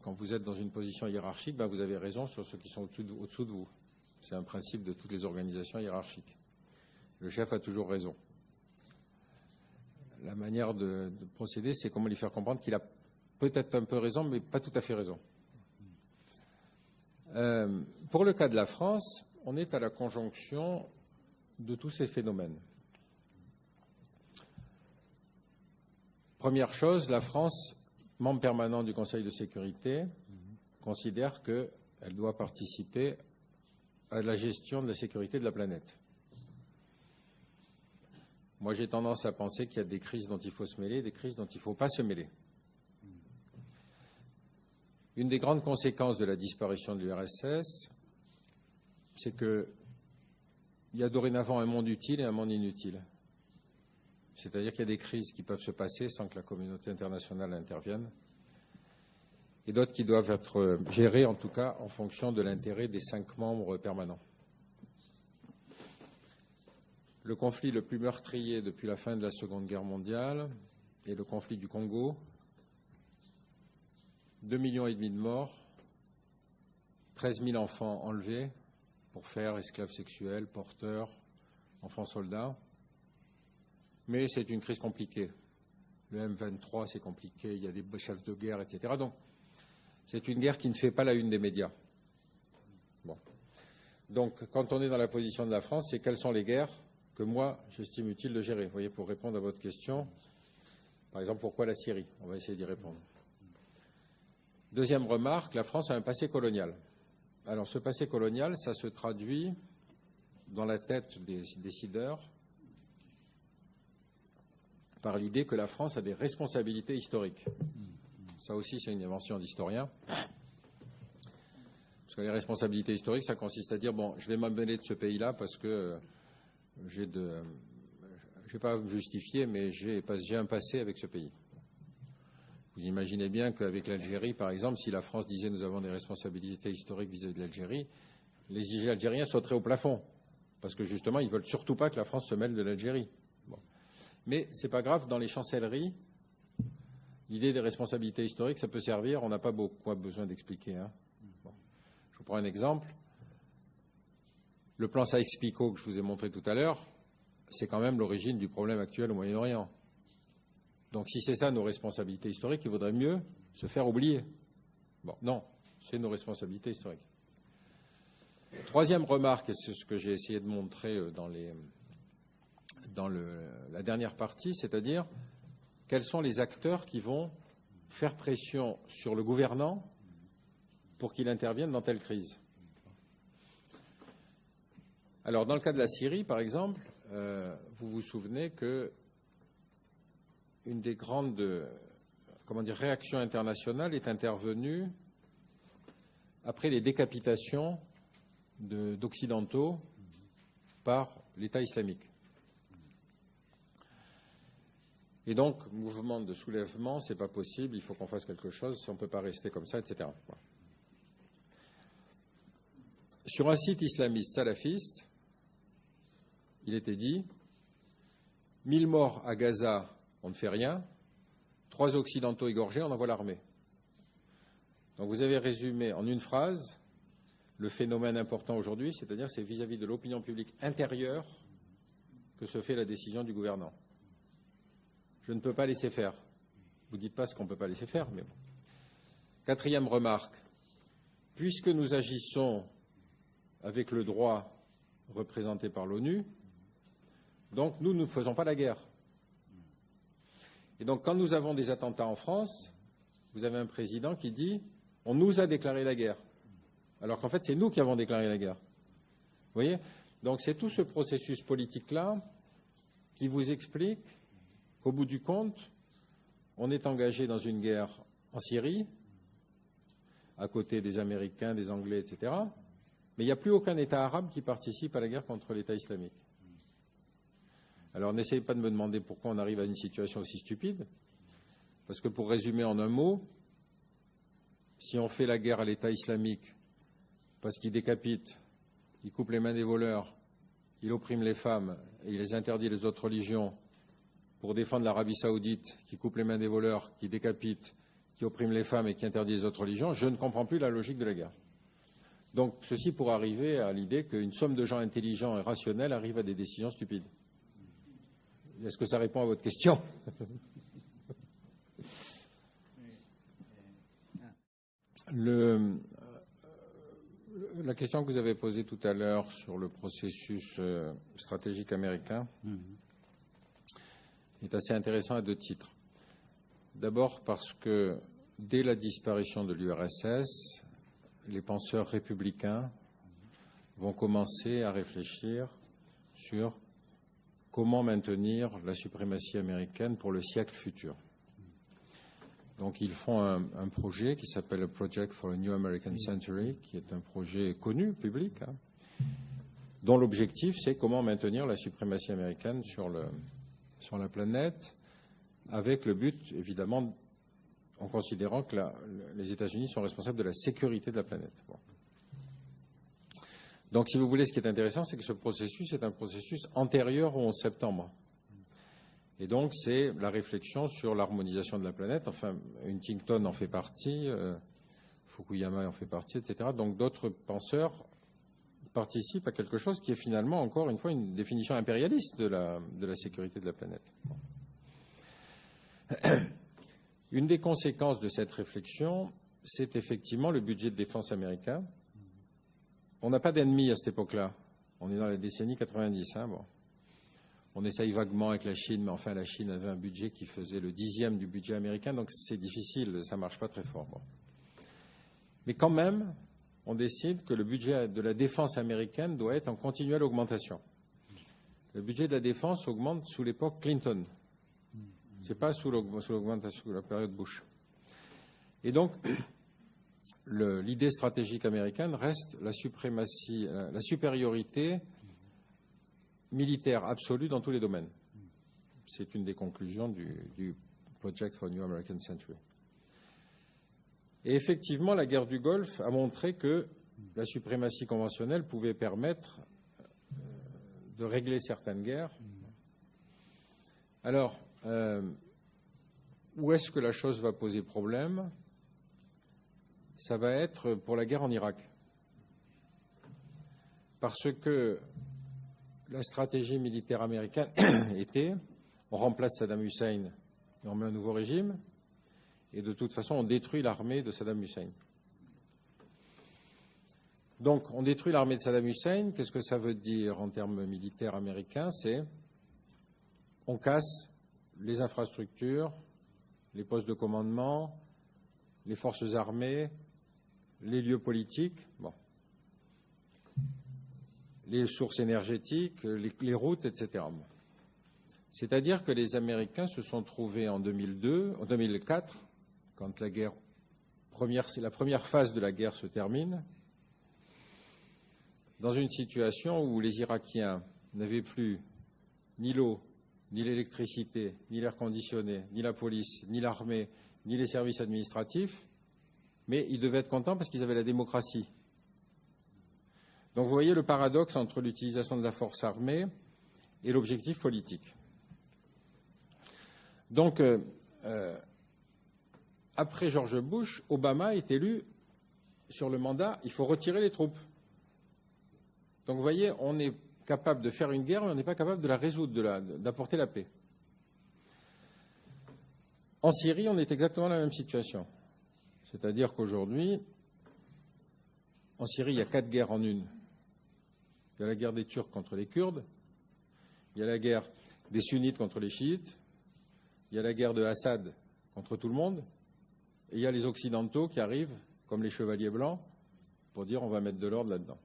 S1: quand vous êtes dans une position hiérarchique, ben vous avez raison sur ceux qui sont au-dessous de vous. C'est un principe de toutes les organisations hiérarchiques. Le chef a toujours raison. La manière de procéder, c'est comment lui faire comprendre qu'il a peut-être un peu raison, mais pas tout à fait raison. Pour le cas de la France, on est à la conjonction de tous ces phénomènes. Première chose, la France, membre permanent du Conseil de sécurité, considère qu'elle doit participer à la gestion de la sécurité de la planète. Moi, j'ai tendance à penser qu'il y a des crises dont il faut se mêler et des crises dont il ne faut pas se mêler. Une des grandes conséquences de la disparition de l'URSS, c'est qu'il y a dorénavant un monde utile et un monde inutile. C'est-à-dire qu'il y a des crises qui peuvent se passer sans que la communauté internationale intervienne, et d'autres qui doivent être gérées, en tout cas, en fonction de l'intérêt des 5 membres permanents. Le conflit le plus meurtrier depuis la fin de la Seconde Guerre mondiale est le conflit du Congo. 2,5 millions de morts, 13 000 enfants enlevés pour faire esclaves sexuels, porteurs, enfants soldats. mais c'est une crise compliquée. Le M23, c'est compliqué, il y a des chefs de guerre, etc. Donc, c'est une guerre qui ne fait pas la une des médias. Bon. Donc, quand on est dans la position de la France, c'est quelles sont les guerres que moi, j'estime utile de gérer. Vous voyez, pour répondre à votre question, par exemple, pourquoi la Syrie? On va essayer d'y répondre. Deuxième remarque, la France a un passé colonial. Alors, ce passé colonial, ça se traduit dans la tête des décideurs par l'idée que la France a des responsabilités historiques. Ça aussi, c'est une invention d'historien. Parce que les responsabilités historiques, ça consiste à dire, bon, je vais m'emmener de ce pays-là parce que je ne vais pas me justifier, mais j'ai un passé avec ce pays. Vous imaginez bien qu'avec l'Algérie, par exemple, si la France disait nous avons des responsabilités historiques vis-à-vis de l'Algérie, les Algériens sauteraient au plafond. Parce que justement, ils ne veulent surtout pas que la France se mêle de l'Algérie. Bon. Mais ce n'est pas grave, dans les chancelleries, l'idée des responsabilités historiques, ça peut servir, on n'a pas beaucoup besoin d'expliquer. Hein. Bon. Je vous prends un exemple. Le plan Sykes-Picot que je vous ai montré tout à l'heure, c'est quand même l'origine du problème actuel au Moyen-Orient. Donc si c'est ça nos responsabilités historiques, il vaudrait mieux se faire oublier. Bon, non, c'est nos responsabilités historiques. Troisième remarque, et c'est ce que j'ai essayé de montrer dans la dernière partie, c'est-à-dire quels sont les acteurs qui vont faire pression sur le gouvernant pour qu'il intervienne dans telle crise. Alors, dans le cas de la Syrie, par exemple, vous vous souvenez que une des grandes réactions internationales est intervenue après les décapitations d'Occidentaux par l'État islamique. Et donc, mouvement de soulèvement, ce n'est pas possible, il faut qu'on fasse quelque chose, on ne peut pas rester comme ça, etc. Sur un site islamiste salafiste, il était dit 1000 morts à Gaza, on ne fait rien, 3 Occidentaux égorgés, on envoie l'armée. Donc vous avez résumé en une phrase le phénomène important aujourd'hui, c'est-à-dire c'est vis-à-vis de l'opinion publique intérieure que se fait la décision du gouvernant. Je ne peux pas laisser faire. Vous ne dites pas ce qu'on ne peut pas laisser faire, mais bon. Quatrième remarque, puisque nous agissons avec le droit représenté par l'ONU, donc nous ne faisons pas la guerre. Et donc quand nous avons des attentats en France, vous avez un président qui dit « on nous a déclaré la guerre ». Alors qu'en fait, c'est nous qui avons déclaré la guerre. Vous voyez? Donc c'est tout ce processus politique-là qui vous explique qu'au bout du compte, on est engagé dans une guerre en Syrie, à côté des Américains, des Anglais, etc. Mais il n'y a plus aucun État arabe qui participe à la guerre contre l'État islamique. Alors n'essayez pas de me demander pourquoi on arrive à une situation aussi stupide, parce que pour résumer en un mot, si on fait la guerre à l'État islamique parce qu'il décapite, il coupe les mains des voleurs, il opprime les femmes et il les interdit les autres religions pour défendre l'Arabie saoudite qui coupe les mains des voleurs, qui décapite, qui opprime les femmes et qui interdit les autres religions, je ne comprends plus la logique de la guerre. Donc ceci pour arriver à l'idée qu'une somme de gens intelligents et rationnels arrivent à des décisions stupides. Est-ce que ça répond à votre question? La question que vous avez posée tout à l'heure sur le processus stratégique américain est assez intéressant à 2 titres. D'abord parce que dès la disparition de l'URSS, les penseurs républicains vont commencer à réfléchir sur comment maintenir la suprématie américaine pour le siècle futur. Donc ils font un projet qui s'appelle le Project for a New American Century, qui est un projet connu, public, dont l'objectif c'est comment maintenir la suprématie américaine sur la planète, avec le but, évidemment, en considérant que les États-Unis sont responsables de la sécurité de la planète. Bon. Donc, si vous voulez, ce qui est intéressant, c'est que ce processus est un processus antérieur au 11 septembre. Et donc, c'est la réflexion sur l'harmonisation de la planète. Enfin, Huntington en fait partie, Fukuyama en fait partie, etc. Donc, d'autres penseurs participe à quelque chose qui est finalement, encore une fois, une définition impérialiste de la sécurité de la planète. Une des conséquences de cette réflexion, c'est effectivement le budget de défense américain. On n'a pas d'ennemis à cette époque-là. On est dans la décennie 90. Bon. On essaye vaguement avec la Chine, mais enfin la Chine avait un budget qui faisait le 10e du budget américain, donc c'est difficile, ça ne marche pas très fort. Bon. Mais quand même, on décide que le budget de la défense américaine doit être en continuelle augmentation. Le budget de la défense augmente sous l'époque Clinton. Ce n'est pas sous la période Bush. Et donc, l'idée stratégique américaine reste la suprématie, la supériorité militaire absolue dans tous les domaines. C'est une des conclusions du Project for New American Century. Et effectivement, la guerre du Golfe a montré que la suprématie conventionnelle pouvait permettre de régler certaines guerres. Alors, où est-ce que la chose va poser problème? Ça va être pour la guerre en Irak. Parce que la stratégie militaire américaine était, on remplace Saddam Hussein et on met un nouveau régime, et de toute façon, on détruit l'armée de Saddam Hussein. Donc, on détruit l'armée de Saddam Hussein. Qu'est-ce que ça veut dire en termes militaires américains? C'est on casse les infrastructures, les postes de commandement, les forces armées, les lieux politiques, les sources énergétiques, les routes, etc. C'est-à-dire que les Américains se sont trouvés en 2004, quand la première phase de la guerre se termine, dans une situation où les Irakiens n'avaient plus ni l'eau, ni l'électricité, ni l'air conditionné, ni la police, ni l'armée, ni les services administratifs, mais ils devaient être contents parce qu'ils avaient la démocratie. Donc vous voyez le paradoxe entre l'utilisation de la force armée et l'objectif politique. Donc, après George Bush, Obama est élu sur le mandat « il faut retirer les troupes ». Donc vous voyez, on est capable de faire une guerre, mais on n'est pas capable de la résoudre, d'apporter la paix. En Syrie, on est exactement dans la même situation. C'est-à-dire qu'aujourd'hui, en Syrie, il y a 4 guerres en une. Il y a la guerre des Turcs contre les Kurdes, il y a la guerre des Sunnites contre les Chiites, il y a la guerre de Assad contre tout le monde, et il y a les Occidentaux qui arrivent, comme les Chevaliers Blancs, pour dire on va mettre de l'ordre là-dedans.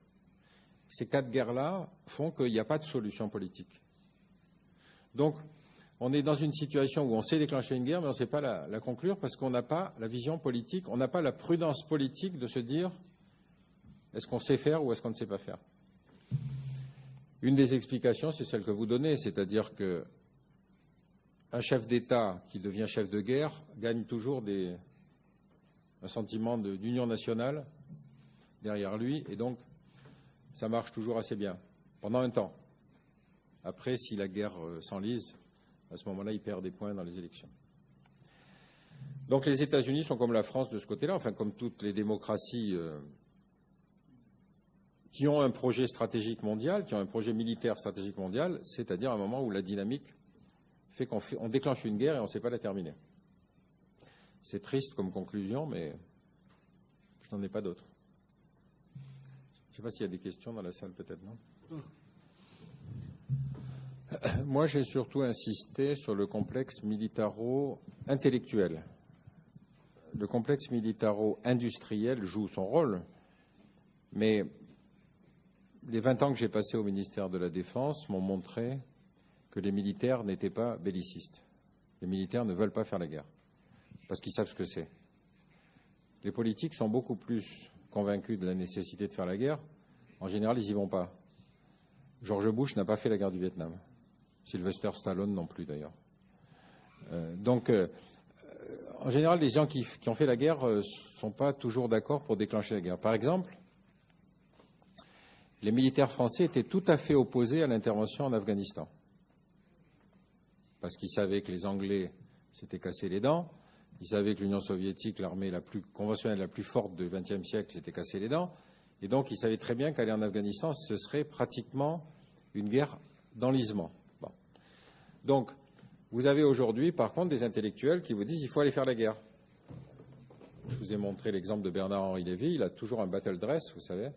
S1: Ces 4 guerres-là font qu'il n'y a pas de solution politique. Donc, on est dans une situation où on sait déclencher une guerre, mais on ne sait pas la conclure parce qu'on n'a pas la vision politique, on n'a pas la prudence politique de se dire est-ce qu'on sait faire ou est-ce qu'on ne sait pas faire. Une des explications, c'est celle que vous donnez, c'est-à-dire qu'un chef d'État qui devient chef de guerre gagne toujours un sentiment d'union nationale derrière lui, et donc ça marche toujours assez bien, pendant un temps. Après, si la guerre s'enlise, à ce moment-là, il perd des points dans les élections. Donc les États-Unis sont comme la France de ce côté-là, enfin comme toutes les démocraties qui ont un projet stratégique mondial, qui ont un projet militaire stratégique mondial, c'est-à-dire un moment où la dynamique fait qu'on déclenche une guerre et on ne sait pas la terminer. C'est triste comme conclusion, mais je n'en ai pas d'autres. Je ne sais pas s'il y a des questions dans la salle, peut-être, non? Moi, j'ai surtout insisté sur le complexe militaro-intellectuel. Le complexe militaro-industriel joue son rôle, mais les 20 ans que j'ai passés au ministère de la Défense m'ont montré que les militaires n'étaient pas bellicistes. Les militaires ne veulent pas faire la guerre, parce qu'ils savent ce que c'est. Les politiques sont beaucoup plus convaincus de la nécessité de faire la guerre. En général, ils n'y vont pas. George Bush n'a pas fait la guerre du Vietnam. Sylvester Stallone non plus, d'ailleurs. En général, les gens qui ont fait la guerre ne sont pas toujours d'accord pour déclencher la guerre. Par exemple, les militaires français étaient tout à fait opposés à l'intervention en Afghanistan. Parce qu'ils savaient que les Anglais s'étaient cassés les dents, ils savaient que l'Union soviétique, l'armée la plus conventionnelle, la plus forte du XXe siècle, s'était cassé les dents, Et donc, ils savaient très bien qu'aller en Afghanistan, ce serait pratiquement une guerre d'enlisement. Bon. Donc, vous avez aujourd'hui, par contre, des intellectuels qui vous disent qu'il faut aller faire la guerre. Je vous ai montré l'exemple de Bernard-Henri Lévy. Il a toujours un battle dress, vous savez,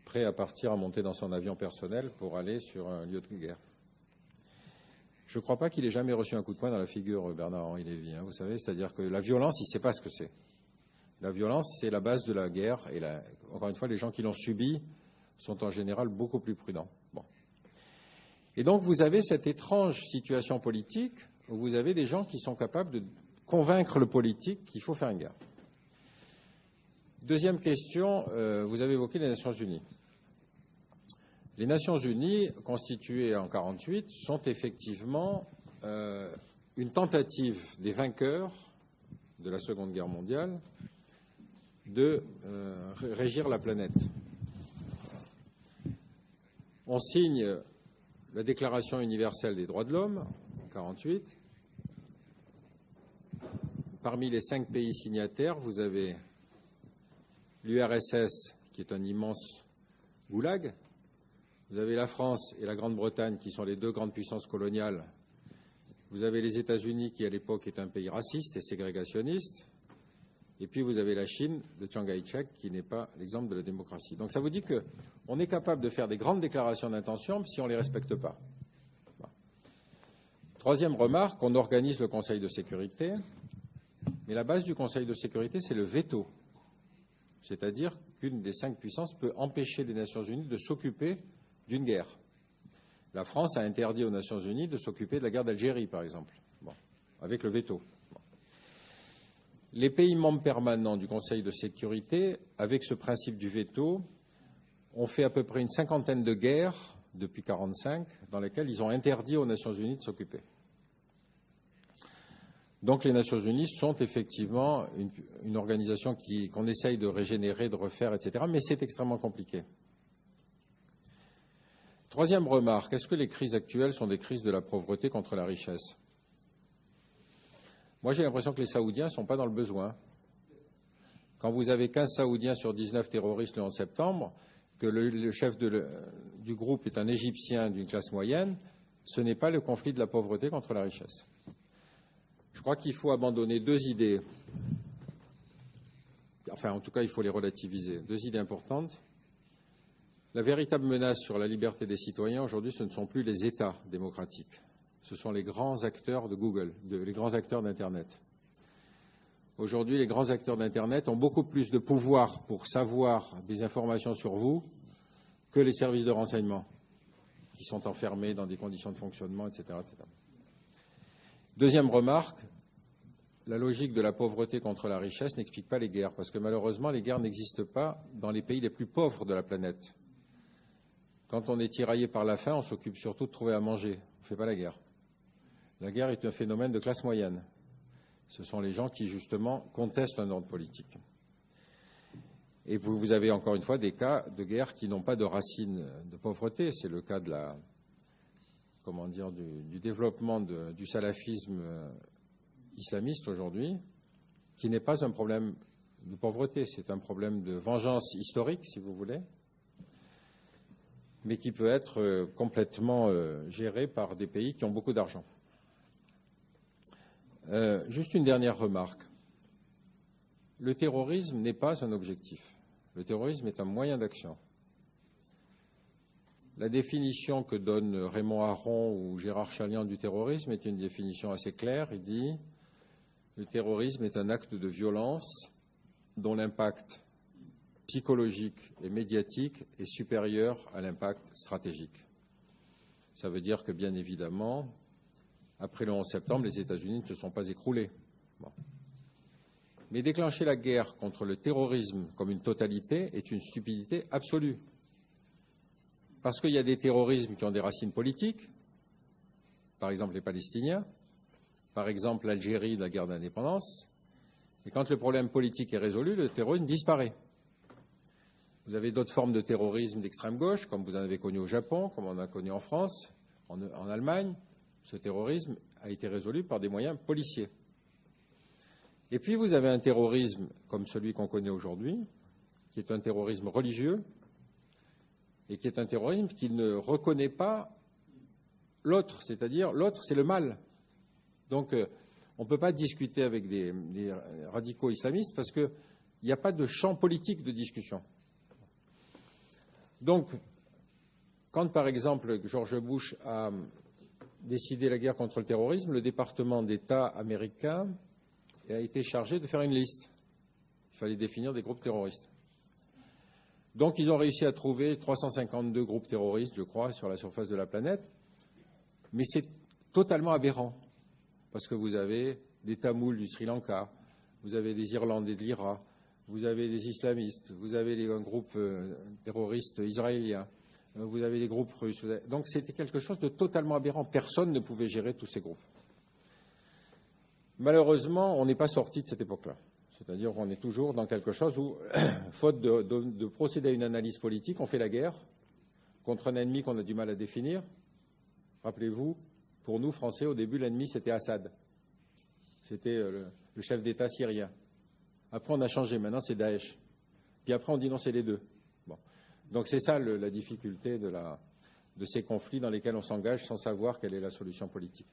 S1: prêt à partir, à monter dans son avion personnel pour aller sur un lieu de guerre. Je ne crois pas qu'il ait jamais reçu un coup de poing dans la figure, Bernard-Henri Lévy, vous savez. C'est-à-dire que la violence, il ne sait pas ce que c'est. La violence, c'est la base de la guerre. Et encore une fois, les gens qui l'ont subie sont en général beaucoup plus prudents. Bon. Et donc, vous avez cette étrange situation politique où vous avez des gens qui sont capables de convaincre le politique qu'il faut faire une guerre. Deuxième question, vous avez évoqué les Nations Unies. Les Nations Unies, constituées en 1948, sont effectivement une tentative des vainqueurs de la Seconde Guerre mondiale de régir la planète. On signe la Déclaration universelle des droits de l'homme, en 1948. Parmi les 5 pays signataires, vous avez l'URSS, qui est un immense goulag. Vous avez la France et la Grande-Bretagne, qui sont les 2 grandes puissances coloniales. Vous avez les États-Unis, qui à l'époque est un pays raciste et ségrégationniste. Et puis vous avez la Chine de Chiang Kai-shek, qui n'est pas l'exemple de la démocratie. Donc ça vous dit qu'on est capable de faire des grandes déclarations d'intention si on ne les respecte pas. Bon. Troisième remarque, on organise le Conseil de sécurité. Mais la base du Conseil de sécurité, c'est le veto. C'est-à-dire qu'une des 5 puissances peut empêcher les Nations Unies de s'occuper d'une guerre. La France a interdit aux Nations Unies de s'occuper de la guerre d'Algérie, par exemple, avec le veto. Les pays membres permanents du Conseil de sécurité, avec ce principe du veto, ont fait à peu près une 50aine de guerres depuis 1945 dans lesquelles ils ont interdit aux Nations Unies de s'occuper. Donc les Nations Unies sont effectivement une organisation qu'on essaye de régénérer, de refaire, etc. Mais c'est extrêmement compliqué. Troisième remarque, est-ce que les crises actuelles sont des crises de la pauvreté contre la richesse? Moi, j'ai l'impression que les Saoudiens ne sont pas dans le besoin. Quand vous avez 15 Saoudiens sur 19 terroristes le 11 septembre, que le chef du groupe est un Égyptien d'une classe moyenne, ce n'est pas le conflit de la pauvreté contre la richesse. Je crois qu'il faut abandonner 2 idées. Enfin, en tout cas, il faut les relativiser. 2 idées importantes. La véritable menace sur la liberté des citoyens, aujourd'hui, ce ne sont plus les États démocratiques. Ce sont les grands acteurs de Google, les grands acteurs d'Internet. Aujourd'hui, les grands acteurs d'Internet ont beaucoup plus de pouvoir pour savoir des informations sur vous que les services de renseignement, qui sont enfermés dans des conditions de fonctionnement, etc., etc. Deuxième remarque, la logique de la pauvreté contre la richesse n'explique pas les guerres, parce que malheureusement, les guerres n'existent pas dans les pays les plus pauvres de la planète. Quand on est tiraillé par la faim, on s'occupe surtout de trouver à manger. On ne fait pas la guerre. La guerre est un phénomène de classe moyenne. Ce sont les gens qui, justement, contestent un ordre politique. Et vous avez encore une fois des cas de guerre qui n'ont pas de racines de pauvreté. C'est le cas de du développement du salafisme islamiste aujourd'hui, qui n'est pas un problème de pauvreté, c'est un problème de vengeance historique, si vous voulez, mais qui peut être complètement géré par des pays qui ont beaucoup d'argent. Juste une dernière remarque. Le terrorisme n'est pas un objectif. Le terrorisme est un moyen d'action. La définition que donnent Raymond Aron ou Gérard Chaliand du terrorisme est une définition assez claire. Il dit « Le terrorisme est un acte de violence dont l'impact psychologique et médiatique est supérieur à l'impact stratégique. » Ça veut dire que, bien évidemment, après le 11 septembre, les États-Unis ne se sont pas écroulés. Bon. Mais déclencher la guerre contre le terrorisme comme une totalité est une stupidité absolue. Parce qu'il y a des terrorismes qui ont des racines politiques, par exemple les Palestiniens, par exemple l'Algérie de la guerre d'indépendance, et quand le problème politique est résolu, le terrorisme disparaît. Vous avez d'autres formes de terrorisme d'extrême gauche, comme vous en avez connu au Japon, comme on en a connu en France, en Allemagne. Ce terrorisme a été résolu par des moyens policiers. Et puis vous avez un terrorisme comme celui qu'on connaît aujourd'hui, qui est un terrorisme religieux et qui est un terrorisme qui ne reconnaît pas l'autre, c'est-à-dire l'autre, c'est le mal. Donc, on ne peut pas discuter avec des radicaux islamistes parce qu'il n'y a pas de champ politique de discussion. Donc, quand, par exemple, George Bush a décidé la guerre contre le terrorisme, le département d'État américain a été chargé de faire une liste. Il fallait définir des groupes terroristes. Donc, ils ont réussi à trouver 352 groupes terroristes, je crois, sur la surface de la planète. Mais c'est totalement aberrant, parce que vous avez des Tamouls du Sri Lanka, vous avez des Irlandais de l'Irak, vous avez des islamistes, vous avez un groupe terroriste israélien, vous avez des groupes russes. Donc c'était quelque chose de totalement aberrant. Personne ne pouvait gérer tous ces groupes. Malheureusement, on n'est pas sorti de cette époque-là. C'est-à-dire qu'on est toujours dans quelque chose où, faute de procéder à une analyse politique, on fait la guerre contre un ennemi qu'on a du mal à définir. Rappelez-vous, pour nous, Français, au début, l'ennemi, c'était Assad. C'était le chef d'État syrien. Après, on a changé. Maintenant, c'est Daesh. Puis après, on dit non, c'est les deux. Bon. Donc, c'est ça la difficulté de ces conflits dans lesquels on s'engage sans savoir quelle est la solution politique.